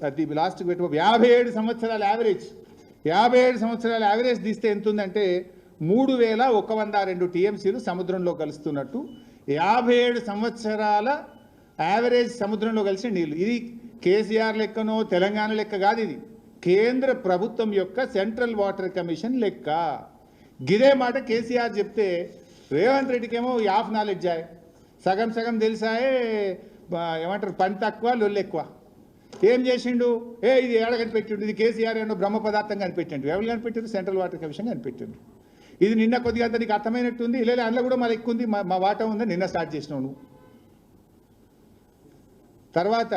అది లాస్ట్కు పెట్టుకో 57 సంవత్సరాల యావరేజ్, 57 సంవత్సరాల యావరేజ్ తీస్తే ఎంత ఉందంటే 3102 టీఎంసీలు సముద్రంలో కలుస్తున్నట్టు 57 సంవత్సరాల యావరేజ్ సముద్రంలో కలిసిన నీళ్ళు. ఇది కేసీఆర్ లెక్కనో తెలంగాణ లెక్క కాదు, ఇది కేంద్ర ప్రభుత్వం యొక్క సెంట్రల్ వాటర్ కమిషన్ లెక్క. గిదే మాట కేసీఆర్ చెప్తే రేవంత్ రెడ్డికేమో హాఫ్ నాలెడ్జ్ ఆయ్, సగం సగం తెలిసాయే, ఏమంటారు పని తక్కువ లొల్లు ఎక్కువ. ఏం చేసిండు? ఇది ఏడ కనిపెట్టిండు, ఇది కేసీఆర్ ఏమో బ్రహ్మ పదార్థం కనిపెట్టిండు. ఎవరు కనిపెట్టిండు? సెంట్రల్ వాటర్ కమిషన్ కనిపెట్టిండు. ఇది నిన్న కొద్దిగా అంత నీకు అర్థమైనట్టుంది, లేదా అందులో కూడా మళ్ళీ ఎక్కువ ఉంది, మా వాటా ఉందని నిన్న స్టార్ట్ చేసినావు నువ్వు. తర్వాత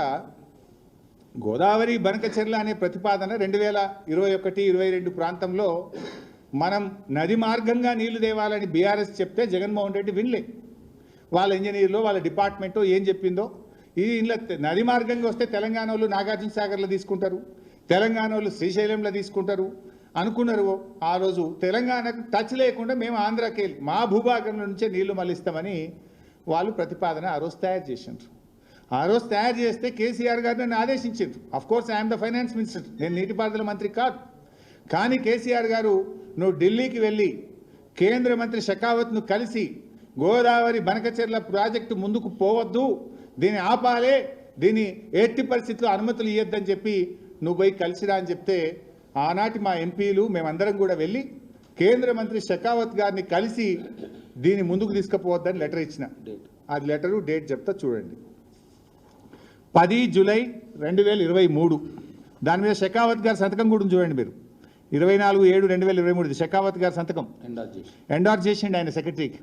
గోదావరి బనకచెర్ల అనే ప్రతిపాదన 2021-22 ప్రాంతంలో మనం నది మార్గంగా నీళ్లు తేవాలని బీఆర్ఎస్ చెప్తే జగన్మోహన్ రెడ్డి వినలే. వాళ్ళ ఇంజనీర్లు వాళ్ళ డిపార్ట్మెంటు ఏం చెప్పిందో, ఇది ఇంట్లో నది మార్గంగా వస్తే తెలంగాణ వాళ్ళు నాగార్జున సాగర్లో తీసుకుంటారు, తెలంగాణ వాళ్ళు శ్రీశైలంలో తీసుకుంటారు అనుకున్నారు. ఆ రోజు తెలంగాణకు టచ్ లేకుండా మేము ఆంధ్రాకి వెళ్ళి మా భూభాగం నుంచే నీళ్లు మళ్ళిస్తామని వాళ్ళు ప్రతిపాదన ఆ రోజు తయారు చేసిండ్రు. ఆ రోజు తయారు చేస్తే కేసీఆర్ గారు నన్ను ఆదేశించారు. Of course I'm the finance minister, నేను నీటిపారుదల మంత్రి కాదు. కానీ కేసీఆర్ గారు నువ్వు ఢిల్లీకి వెళ్ళి కేంద్ర మంత్రి షెకావత్ను కలిసి గోదావరి బనకచెర్ల ప్రాజెక్టు ముందుకు పోవద్దు, దీన్ని ఆపాలే, దీన్ని ఎట్టి పరిస్థితుల్లో అనుమతులు ఇవ్వద్దని చెప్పి నువ్వు పోయి కలిసిరా అని చెప్తే ఆనాటి మా ఎంపీలు మేమందరం కూడా వెళ్ళి కేంద్ర మంత్రి షెకావత్ గారిని కలిసి దీన్ని ముందుకు తీసుకుపోవద్దని లెటర్ ఇచ్చిన. ఆ లెటరు డేట్ చెప్తా చూడండి, 10 జూలై 2023. దాని మీద షెకావత్ గారి సంతకం కూడా చూడండి మీరు, 24/7/2023 షెకావత్ గారి సంతకం ఎండార్స్ చేసిండు ఆయన సెక్రటరీకి.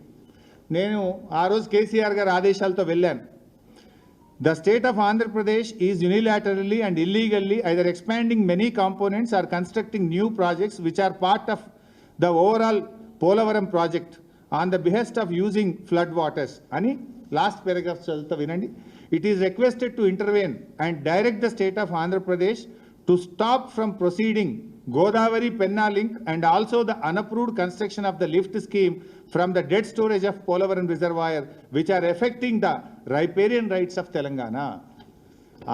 నేను ఆ రోజు కేసీఆర్ గారి ఆదేశాలతో వెళ్ళాను. The state of Andhra Pradesh is unilaterally and illegally either expanding many components or constructing new projects which are part of the overall Polavaram project on the behest of using flood waters. Ani last paragraph chalta vinandi. It is requested to intervene and direct the state of Andhra Pradesh to stop from proceeding Godavari Penna link and also the unapproved construction of the lift scheme from the dead storage of Polavaram reservoir which are affecting the riparian rights of Telangana.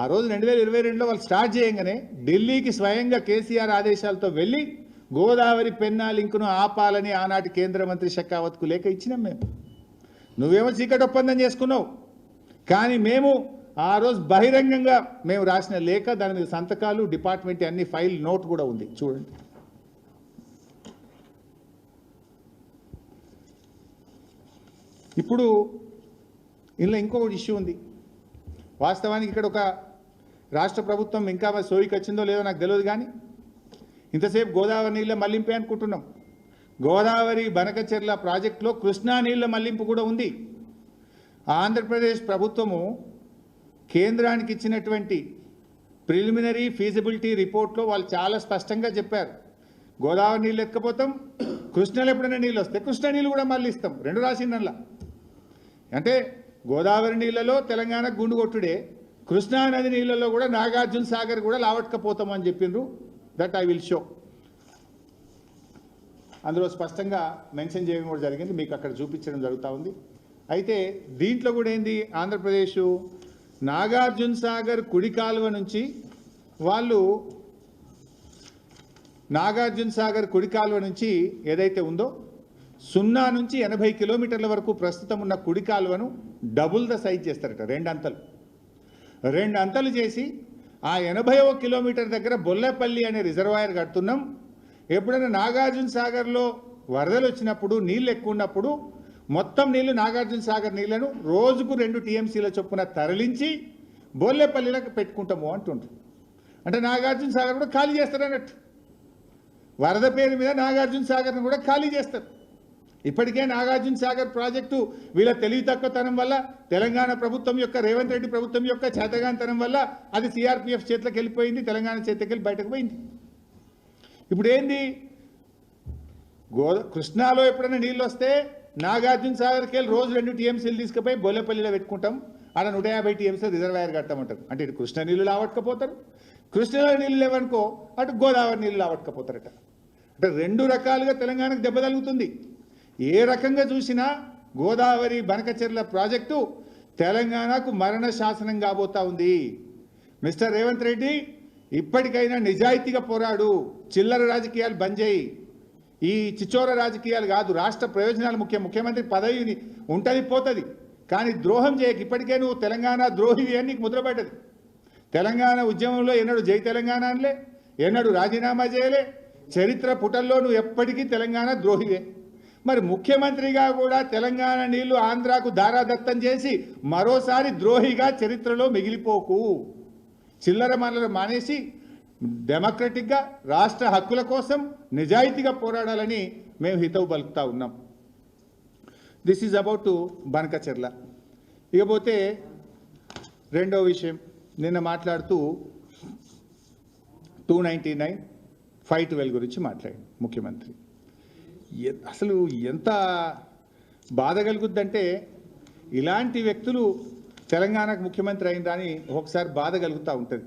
ఆ రోజు 2022లో వాళ్ళు స్టార్ట్ చేయగానే ఢిల్లీకి స్వయంగా కేసీఆర్ ఆదేశాలతో వెళ్ళి గోదావరి పెన్నా లింకును ఆపాలని ఆనాటి కేంద్ర మంత్రి షెకావత్కు లేఖ ఇచ్చినాం మేము. నువ్వేమో చీకటి ఒప్పందం చేసుకున్నావు, కానీ మేము ఆ రోజు బహిరంగంగా మేము రాసిన లేఖ, దాని మీద సంతకాలు, డిపార్ట్మెంట్ అన్ని ఫైల్ నోట్ కూడా ఉంది చూడండి. ఇప్పుడు ఇందులో ఇంకొక ఇష్యూ ఉంది. వాస్తవానికి ఇక్కడ ఒక రాష్ట్ర ప్రభుత్వం ఇంకా సోయికి వచ్చిందో లేదో నాకు తెలియదు, కానీ ఇంతసేపు గోదావరి నీళ్ళ మళ్లింపే అనుకుంటున్నాం. గోదావరి బనకచెర్ల ప్రాజెక్టులో కృష్ణా నీళ్ళ మళ్లింపు కూడా ఉంది. ఆంధ్రప్రదేశ్ ప్రభుత్వము కేంద్రానికి ఇచ్చినటువంటి ప్రిలిమినరీ ఫీజిబిలిటీ రిపోర్ట్లో వాళ్ళు చాలా స్పష్టంగా చెప్పారు, గోదావరి నీళ్ళు ఎత్తుకపోతాం, కృష్ణలో ఎప్పుడైనా నీళ్ళు వస్తే కృష్ణా నీళ్ళు కూడా మళ్ళీ ఇస్తాం. రెండు రాసిందల్లా. అంటే గోదావరి నీళ్ళలో తెలంగాణ గుండు కొట్టుడే, కృష్ణా నది నీళ్ళలో కూడా నాగార్జున సాగర్ కూడా లావట్కపోతామని చెప్పిండ్రు. That I will show. అందులో స్పష్టంగా మెన్షన్ చేయడం కూడా జరిగింది, మీకు అక్కడ చూపించడం జరుగుతూ ఉంది. అయితే దీంట్లో కూడా ఏంది, ఆంధ్రప్రదేశ్ నాగార్జున సాగర్ కుడి కాలువ నుంచి వాళ్ళు నాగార్జున సాగర్ కుడి కాలువ నుంచి ఏదైతే ఉందో 0 నుంచి 80 కిలోమీటర్ల వరకు ప్రస్తుతం ఉన్న కుడి కాలువను డబుల్ ద సైజ్ చేస్తారట, 2 అంతలు చేసి ఆ 80వ కిలోమీటర్ దగ్గర బొల్లపల్లి అనే రిజర్వాయర్ కడుతున్నాం. ఎప్పుడైనా నాగార్జున సాగర్లో వరదలు వచ్చినప్పుడు, నీళ్ళు ఎక్కువ ఉన్నప్పుడు మొత్తం నీళ్లు నాగార్జున సాగర్ నీళ్లను రోజుకు 2 టీఎంసీల చొప్పున తరలించి బొల్లెపల్లిలకు పెట్టుకుంటాము అంటుండ్రు. అంటే నాగార్జున సాగర్ కూడా ఖాళీ చేస్తారు అన్నట్టు. వరద పేరు మీద నాగార్జున సాగర్ను కూడా ఖాళీ చేస్తారు. ఇప్పటికే నాగార్జున సాగర్ ప్రాజెక్టు వీళ్ళ తెలివి తక్కువతనం వల్ల, తెలంగాణ ప్రభుత్వం యొక్క రేవంత్ రెడ్డి ప్రభుత్వం యొక్క చేతగానితనం వల్ల అది సిఆర్పిఎఫ్ చేతిలోకి వెళ్ళిపోయింది, తెలంగాణ చేతికి వెళ్ళి బయటకు పోయింది. ఇప్పుడు ఏంది, కృష్ణాలో ఎప్పుడైనా నీళ్ళు వస్తే నాగార్జున సాగర్కి వెళ్ళి రోజు 2 టీఎంసీలు తీసుకుపోయి బొల్లపల్లిలో పెట్టుకుంటాం, ఆడ 150 టీఎంసీలు రిజర్వాయర్ కడతామంటారు. అంటే ఇటు కృష్ణ నీళ్ళు లావట్టుకపోతారు, కృష్ణలో నీళ్ళు లేవనుకో అటు గోదావరి నీళ్ళు లావట్టుకపోతారట. అంటే 2 రకాలుగా తెలంగాణకు దెబ్బ తగులుతుంది. ఏ రకంగా చూసినా గోదావరి బనకచెర్ల ప్రాజెక్టు తెలంగాణకు మరణ శాసనం కాబోతా ఉంది. మిస్టర్ రేవంత్ రెడ్డి, ఇప్పటికైనా నిజాయితీగా పోరాడు. చిల్లర రాజకీయాలు బంద్ చేయి. ఈ చిచోర రాజకీయాలు కాదు. రాష్ట్ర ప్రయోజనాలు ముఖ్యం. ముఖ్యమంత్రి పదవి ఉంటుంది పోతుంది, కానీ ద్రోహం చేయకు. ఇప్పటికే నువ్వు తెలంగాణ ద్రోహివి అని నీకు ముద్రపడ్డది. తెలంగాణ ఉద్యమంలో ఎన్నడూ జై తెలంగాణ అనలే, ఎన్నడూ రాజీనామా చేయలే. చరిత్ర పుటల్లో నువ్వు ఎప్పటికీ తెలంగాణ ద్రోహివే. మరి ముఖ్యమంత్రిగా కూడా తెలంగాణ నీళ్లు ఆంధ్రాకు దారాదత్తం చేసి మరోసారి ద్రోహిగా చరిత్రలో మిగిలిపోకు. చిల్లర మనలు మానేసి డెమోక్రటిక్గా రాష్ట్ర హక్కుల కోసం నిజాయితీగా పోరాడాలని మేము హితవు పలుకుతా ఉన్నాం. This is about to Banakacherla. ఇకపోతే రెండో విషయం, నిన్న మాట్లాడుతూ 299, 512 గురించి మాట్లాడాడు ముఖ్యమంత్రి. అసలు ఎంత బాధ కలుగుద్దంటే, ఇలాంటి వ్యక్తులు తెలంగాణకు ముఖ్యమంత్రి అయినరా అని ఒకసారి బాధ కలుగుతూ ఉంటుంది.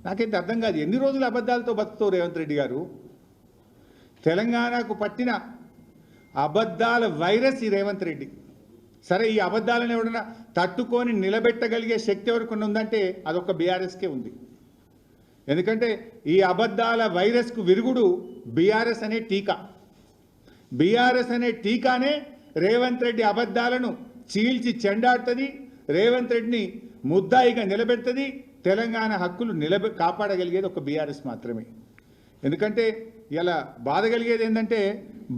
నాకైతే అర్థం కాదు, ఎన్ని రోజులు అబద్ధాలతో బతుకుతావు రేవంత్ రెడ్డి గారు? తెలంగాణకు పట్టిన అబద్ధాల వైరస్ ఈ రేవంత్ రెడ్డి. సరే, ఈ అబద్ధాలను ఎవడన్నా తట్టుకొని నిలబెట్టగలిగే శక్తి ఎవరికి ఉందంటే అదొక బీఆర్ఎస్కే ఉంది. ఎందుకంటే ఈ అబద్ధాల వైరస్కు విరుగుడు బీఆర్ఎస్ అనే టీకా. బీఆర్ఎస్ అనే టీకానే రేవంత్ రెడ్డి అబద్ధాలను చీల్చి చెండాడుతుంది, రేవంత్ రెడ్డిని ముద్దాయిగా నిలబెడుతుంది. తెలంగాణ హక్కులు కాపాడగలిగేది ఒక బీఆర్ఎస్ మాత్రమే. ఎందుకంటే ఇలా బాధ కలిగేది ఏంటంటే,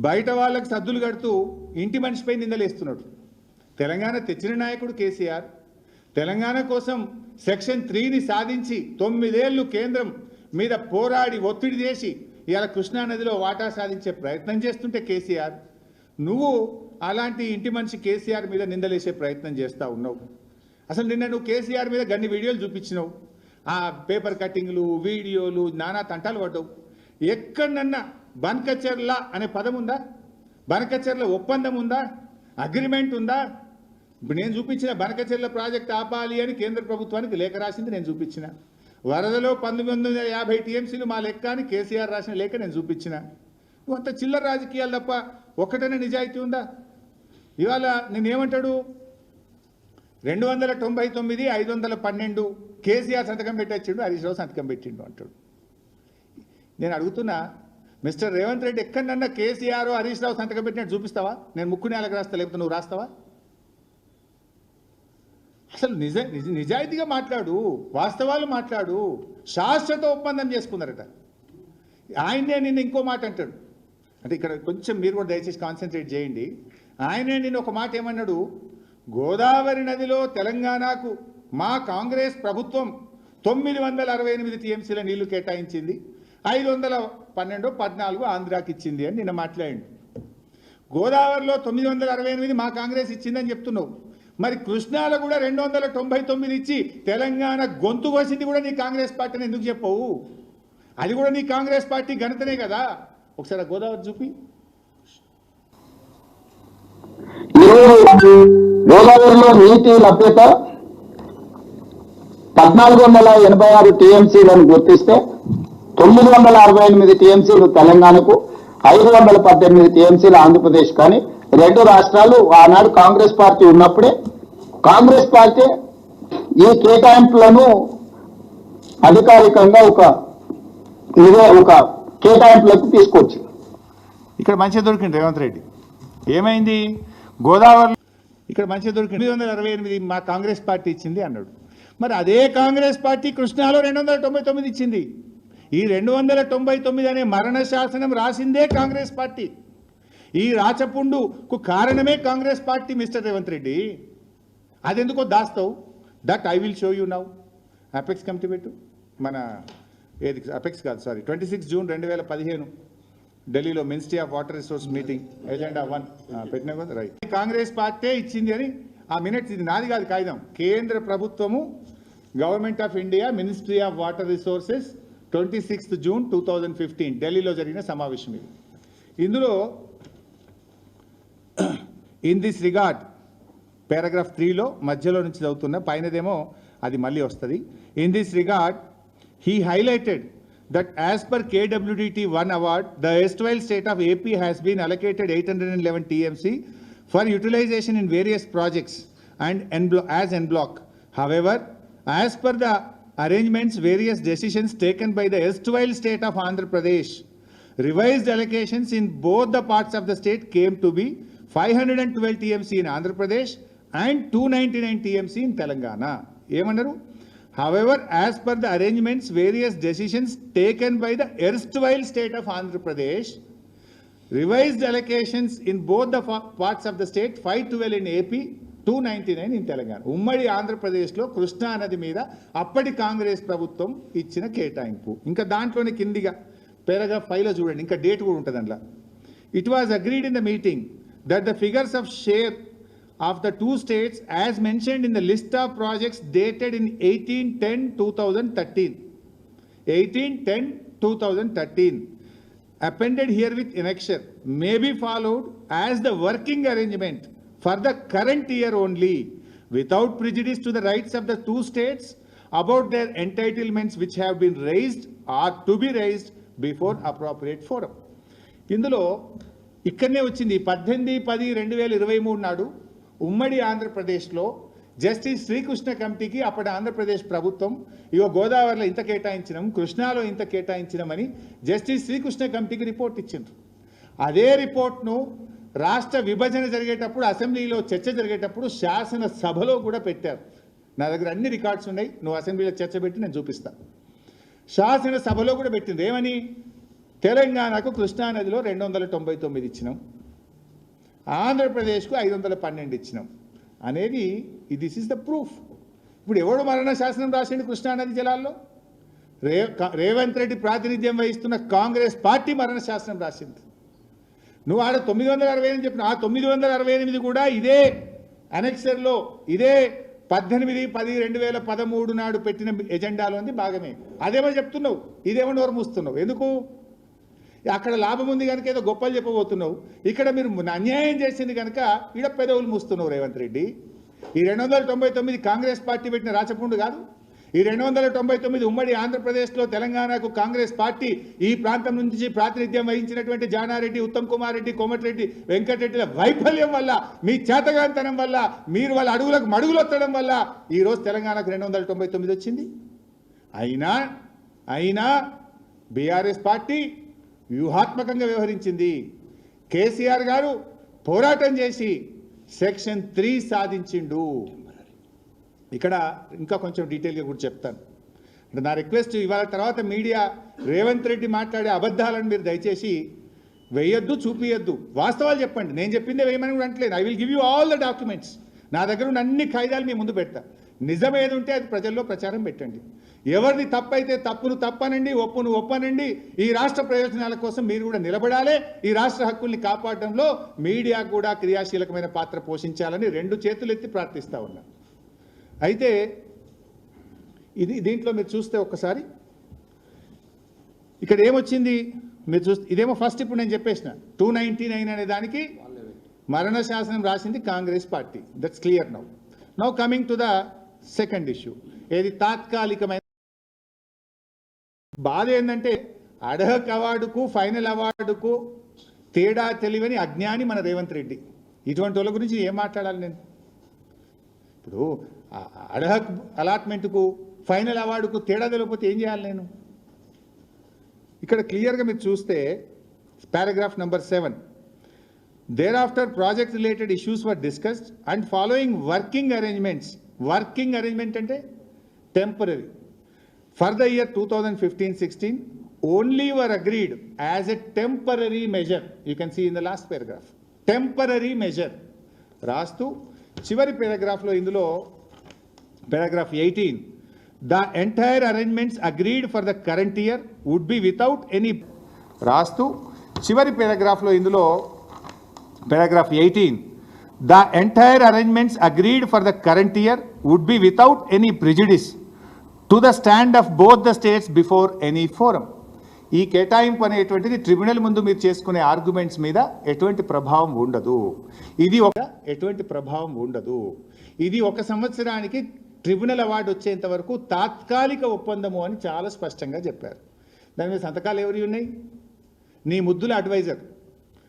బయట వాళ్ళకు సద్దులు కడుతూ ఇంటి మనిషిపై నిందలేస్తున్నాడు. తెలంగాణ తెచ్చిన నాయకుడు కేసీఆర్. తెలంగాణ కోసం సెక్షన్ 3ని సాధించి 9 ఏళ్ళు కేంద్రం మీద పోరాడి ఒత్తిడి చేసి ఇలా కృష్ణానదిలో వాటా సాధించే ప్రయత్నం చేస్తుంటే కేసీఆర్, నువ్వు అలాంటి ఇంటి మనిషి కేసీఆర్ మీద నిందలేసే ప్రయత్నం చేస్తూ ఉన్నావు. అసలు నిన్న నువ్వు కేసీఆర్ మీద గన్ని వీడియోలు చూపించినావు. ఆ పేపర్ కట్టింగ్లు, వీడియోలు, నానా తంటాలు పడ్డావు. ఎక్కడన్నా బనకచెర్ల అనే పదం ఉందా? బనకచెర్ల ఒప్పందం ఉందా? అగ్రిమెంట్ ఉందా? ఇప్పుడు నేను చూపించిన బనకచెర్ల ప్రాజెక్ట్ ఆపాలి అని కేంద్ర ప్రభుత్వానికి లేఖ రాసింది నేను చూపించిన. వరదలో 1950 టీఎంసీలు మా లెక్క అని కేసీఆర్ రాసిన లేఖ నేను చూపించిన. నువ్వు అంత చిల్లర రాజకీయాలు తప్ప ఒక్కటనే నిజాయితీ ఉందా? ఇవాళ నేనేమంటాడు, 299, 512 కేసీఆర్ సంతకం పెట్టించిండు, హరీష్ రావు సంతకం పెట్టిండు అంటాడు. నేను అడుగుతున్నా, మిస్టర్ రేవంత్ రెడ్డి, ఎక్కడన్నా కేసీఆర్ హరీష్ రావు సంతకం పెట్టినట్టు చూపిస్తావా? నేను ముక్కు నేలకు రాస్తా, లేకపోతే నువ్వు రాస్తావా? అసలు నిజాయితీగా మాట్లాడు, వాస్తవాలు మాట్లాడు. శాశ్వత ఒప్పందం చేసుకున్నారట. ఆయనే నిన్న ఇంకో మాట అంటాడు. అంటే ఇక్కడ కొంచెం మీరు కూడా దయచేసి కాన్సన్ట్రేట్ చేయండి. ఆయనే నిన్న ఒక మాట ఏమన్నాడు, గోదావరి నదిలో తెలంగాణకు మా కాంగ్రెస్ ప్రభుత్వం 968 టీఎంసీల నీళ్లు కేటాయించింది, 512, 14 ఆంధ్రాకి ఇచ్చింది అని నిన్న మాట్లాడిండు. గోదావరిలో 968 మా కాంగ్రెస్ ఇచ్చిందని చెప్తున్నావు. మరి కృష్ణాలో కూడా 299 ఇచ్చి తెలంగాణ గొంతు కోసింది కూడా నీ కాంగ్రెస్ పార్టీని ఎందుకు చెప్పవు? అది కూడా నీ కాంగ్రెస్ పార్టీ ఘనతనే కదా. ఒకసారి గోదావరి చూపి. గోదావరిలో నీటి లభ్యత 1486 టీఎంసీలను గుర్తిస్తే 968 టీఎంసీలు తెలంగాణకు, 518 టీఎంసీలు ఆంధ్రప్రదేశ్. కానీ రెండు రాష్ట్రాలు ఆనాడు కాంగ్రెస్ పార్టీ ఉన్నప్పుడే కాంగ్రెస్ పార్టీ ఈ కేటాయింపులను అధికారికంగా ఒక కేటాయింపులకు తీసుకొచ్చి ఇక్కడ మంచిగా దొరికింది రేవంత్ రెడ్డి. ఏమైంది? గోదావరి ఇక్కడ మంచిగా దొరికింది, 968 మా కాంగ్రెస్ పార్టీ ఇచ్చింది అన్నాడు. మరి అదే కాంగ్రెస్ పార్టీ కృష్ణాలో 299 ఇచ్చింది. ఈ 299 అనే మరణ శాసనం రాసిందే కాంగ్రెస్ పార్టీ. ఈ రాచపుండుకు కారణమే Congress party. Mister Revanth Reddy, అదెందుకో దాస్తావు? That I will show you now. Apex committee పెట్టు. మన ఏది అపెక్స్ కాదు, సారీ, 26 జూన్ 2015 ఢిల్లీలో ministry of water resource meeting agenda 1 పెట్టినా కదా, రైట్. కాంగ్రెస్ పార్టీ ఇచ్చింది అని ఆ మినిట్స్, ఇది నాది కాదు కాగితం, కేంద్ర ప్రభుత్వము, government of India, ministry of water resources, 26 June 2015 ఢిల్లీలో జరిగిన సమావేశం ఇది. ఇందులో ఇన్ దిస్ రిగార్డ్ పారాగ్రాఫ్ 3లో మధ్యలో నుంచి చదువుతున్న, పైనదేమో అది మళ్ళీ వస్తుంది. In this regard he highlighted that as per KWDT 1 award, the erstwhile state of AP has been allocated 811 TMC for utilization in various projects and as en bloc. However, as per the arrangements, various decisions taken by the erstwhile state of Andhra Pradesh, revised allocations in both the parts of the state came to be 512 TMC in Andhra Pradesh and 299 TMC in Telangana. Emannaru? However, as per the arrangements, various decisions taken by the erstwhile state of Andhra Pradesh, revised allocations in both the parts of the state, 512 in AP, 299 in Telangana. ఉమ్మడి ఆంధ్రప్రదేశ్లో కృష్ణా నది మీద అప్పటి కాంగ్రెస్ ప్రభుత్వం ఇచ్చిన కేటాయింపు. ఇంకా దాంట్లోనే కిందిగా పారాగ్రాఫ్ 5లో చూడండి, ఇంకా డేట్ కూడా ఉంటుంది అందులో. It was agreed in the meeting that the figures of share of the two states as mentioned in the list of projects dated in 18/10/2013 appended here with annexure may be followed as the working arrangement for the current year only without prejudice to the rights of the two states about their entitlements which have been raised or to be raised before appropriate forum. ఇందులో ఇక్కడనే వచ్చింది 18/10/2023 నాడు ఉమ్మడి ఆంధ్రప్రదేశ్లో జస్టిస్ శ్రీకృష్ణ కమిటీకి అప్పటి ఆంధ్రప్రదేశ్ ప్రభుత్వం ఇగో గోదావరిలో ఇంత కేటాయించినాం, కృష్ణాలో ఇంత కేటాయించినామని జస్టిస్ శ్రీకృష్ణ కమిటీకి రిపోర్ట్ ఇచ్చిండ్రు. అదే రిపోర్ట్ను రాష్ట్ర విభజన జరిగేటప్పుడు అసెంబ్లీలో చర్చ జరిగేటప్పుడు శాసనసభలో కూడా పెట్టారు. నా దగ్గర అన్ని రికార్డ్స్ ఉన్నాయి, నువ్వు అసెంబ్లీలో చర్చ పెట్టి నేను చూపిస్తాను. శాసనసభలో కూడా పెట్టింది ఏమని, తెలంగాణకు కృష్ణానదిలో 299 ఇచ్చినాం, ఆంధ్రప్రదేశ్కు 512 ఇచ్చినాం అనేది దిస్ ఈస్ ద ప్రూఫ్. ఇప్పుడు ఎవడు మరణ శాసనం రాసిండు కృష్ణానది జలాల్లో? రేవంత్ రెడ్డి ప్రాతినిధ్యం వహిస్తున్న కాంగ్రెస్ పార్టీ మరణ శాసనం రాసింది. నువ్వు ఆడ 960 అని చెప్పిన ఆ 968 కూడా ఇదే అనెక్సర్లో ఇదే 18/10/2013 నాడు పెట్టిన ఎజెండాలోని భాగమే. అదేమో చెప్తున్నావు, ఇదేమో నోరు మూస్తున్నావు. ఎందుకు? అక్కడ లాభం ఉంది కనుక ఏదో గొప్పలు చెప్పబోతున్నావు, ఇక్కడ మీరు అన్యాయం చేసింది కనుక ఈడ పెదవులు మూస్తున్నావు రేవంత్ రెడ్డి. ఈ 299 కాంగ్రెస్ పార్టీ పెట్టిన రాచపుండు కాదు. ఈ 299 ఉమ్మడి ఆంధ్రప్రదేశ్లో తెలంగాణకు కాంగ్రెస్ పార్టీ ఈ ప్రాంతం నుంచి ప్రాతినిధ్యం వహించినటువంటి జానారెడ్డి, ఉత్తమ్ కుమార్ రెడ్డి, కోమటిరెడ్డి, వెంకటరెడ్డిల వైఫల్యం వల్ల, మీ చేతగాంతనం వల్ల, మీరు వాళ్ళ అడుగులకు మడుగులొత్తడం వల్ల ఈరోజు తెలంగాణకు 299 వచ్చింది. అయినా బీఆర్ఎస్ పార్టీ వ్యూహాత్మకంగా వ్యవహరించింది. కేసీఆర్ గారు పోరాటం చేసి సెక్షన్ 3 సాధించిండు. ఇక్కడ ఇంకా కొంచెం డీటెయిల్గా కూడా చెప్తాను. అంటే నా రిక్వెస్ట్, ఇవాళ తర్వాత మీడియా రేవంత్ రెడ్డి మాట్లాడే అబద్ధాలను మీరు దయచేసి వేయొద్దు, చూపియొద్దు, వాస్తవాలు చెప్పండి. నేను చెప్పిందే వేయమని కూడా అంటలేదు. I will give you all the documents. నా దగ్గర ఉన్న అన్ని కాయిదాలు మీ ముందు పెడతా. నిజం ఏది ఉంటే అది ప్రజల్లో ప్రచారం పెట్టండి. ఎవరిది తప్పైతే తప్పును తప్పనండి, ఒప్పును ఒప్పనండి. ఈ రాష్ట్ర ప్రయోజనాల కోసం మీరు కూడా నిలబడాలి. ఈ రాష్ట్ర హక్కుల్ని కాపాడడంలో మీడియా కూడా క్రియాశీలకమైన పాత్ర పోషించాలని 2 చేతులెత్తి ప్రార్థిస్తా ఉన్నా. అయితే దీంట్లో మీరు చూస్తే ఒక్కసారి ఇక్కడ ఏమొచ్చింది మీరు చూస్తే, ఇదేమో ఫస్ట్ ఇప్పుడు నేను చెప్పేసిన 299 అనే దానికి మరణ శాసనం రాసింది Congress party. That's clear. Now coming to the second issue, ఏది తాత్కాలికమైన బాధ ఏంటంటే అర్హక్ అవార్డుకు ఫైనల్ అవార్డుకు తేడా తెలియని అజ్ఞాని మన రేవంత్ రెడ్డి. ఇటువంటి వాళ్ళ గురించి ఏం మాట్లాడాలి నేను? ఇప్పుడు అర్హక్ అలాట్మెంట్కు ఫైనల్ అవార్డుకు తేడా తెలియకపోతే ఏం చేయాలి నేను? ఇక్కడ క్లియర్గా మీరు చూస్తే paragraph number 7, thereafter project related issues were discussed and following working arrangements అంటే temporary for the year 2015-16 only were agreed as a temporary measure. You can see in the last paragraph, temporary measure రాస్తూ చివరి పారాగ్రాఫ్లో ఇందులో paragraph 18, the entire arrangements agreed for the current year would be without any రాస్తూ చివరి పారాగ్రాఫ్లో ఇందులో paragraph 18, the entire arrangements agreed for the current year would be without any prejudice to the stand of both the states before any forum. ఈ కేటాయింపు అనేటువంటిది ట్రిబ్యునల్ ముందు మీరు చేసుకునే ఆర్గ్యుమెంట్స్ మీద ఎటువంటి ప్రభావం ఉండదు. ఇది ఒక సంవత్సరానికి ట్రిబ్యునల్ అవార్డు వచ్చేంత వరకు తాత్కాలిక ఒప్పందము అని చాలా స్పష్టంగా చెప్పారు. దాని మీద సంతకాలు ఎవరి ఉన్నాయి? నీ ముద్దుల అడ్వైజర్,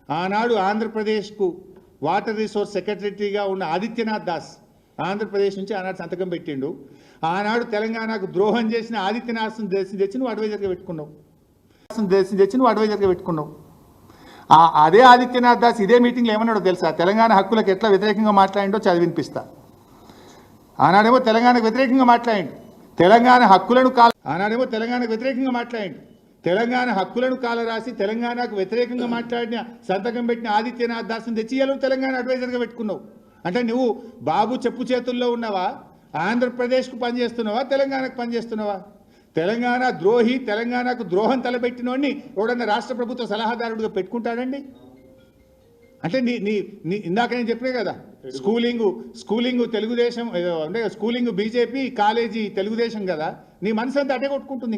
ఆనాడు ఆంధ్రప్రదేశ్కు వాటర్ రిసోర్స్ సెక్రటరీగా ఉన్న ఆదిత్యనాథ్ దాస్ ఆంధ్రప్రదేశ్ నుంచి ఆనాడు సంతకం పెట్టిండు. ఆనాడు తెలంగాణకు ద్రోహం చేసిన ఆదిత్యనాథ్ తెచ్చి నువ్వు అడ్వైజర్గా పెట్టుకున్నావు. అదే ఆదిత్యనాథ్ దాస్ ఇదే మీటింగ్లో ఏమన్నాడో తెలుసా? తెలంగాణ హక్కులకు ఎట్లా వ్యతిరేకంగా మాట్లాడిండో చదివి వినిపిస్తా. ఆనాడేమో తెలంగాణకు వ్యతిరేకంగా మాట్లాడిండు, తెలంగాణ హక్కులను కాల రాసి తెలంగాణకు వ్యతిరేకంగా మాట్లాడిన సంతకం పెట్టిన ఆదిత్యనాథ్ దాస్ని తెచ్చి తెలంగాణ అడ్వైజర్గా పెట్టుకున్నావు. అంటే నువ్వు బాబు చెప్పు చేతుల్లో ఉన్నావా? ఆంధ్రప్రదేశ్కు పనిచేస్తున్నావా? తెలంగాణకు పనిచేస్తున్నావా? తెలంగాణ ద్రోహి, తెలంగాణకు ద్రోహం తలపెట్టినోడిని ఎవడన్నా రాష్ట్ర ప్రభుత్వ సలహాదారుడిగా పెట్టుకుంటాడండి? అంటే ఇందాక నేను చెప్పినా కదా, స్కూలింగ్ తెలుగుదేశం అంటే స్కూలింగ్ బీజేపీ, కాలేజీ తెలుగుదేశం కదా, నీ మనసు అంతా అటే కొట్టుకుంటుంది.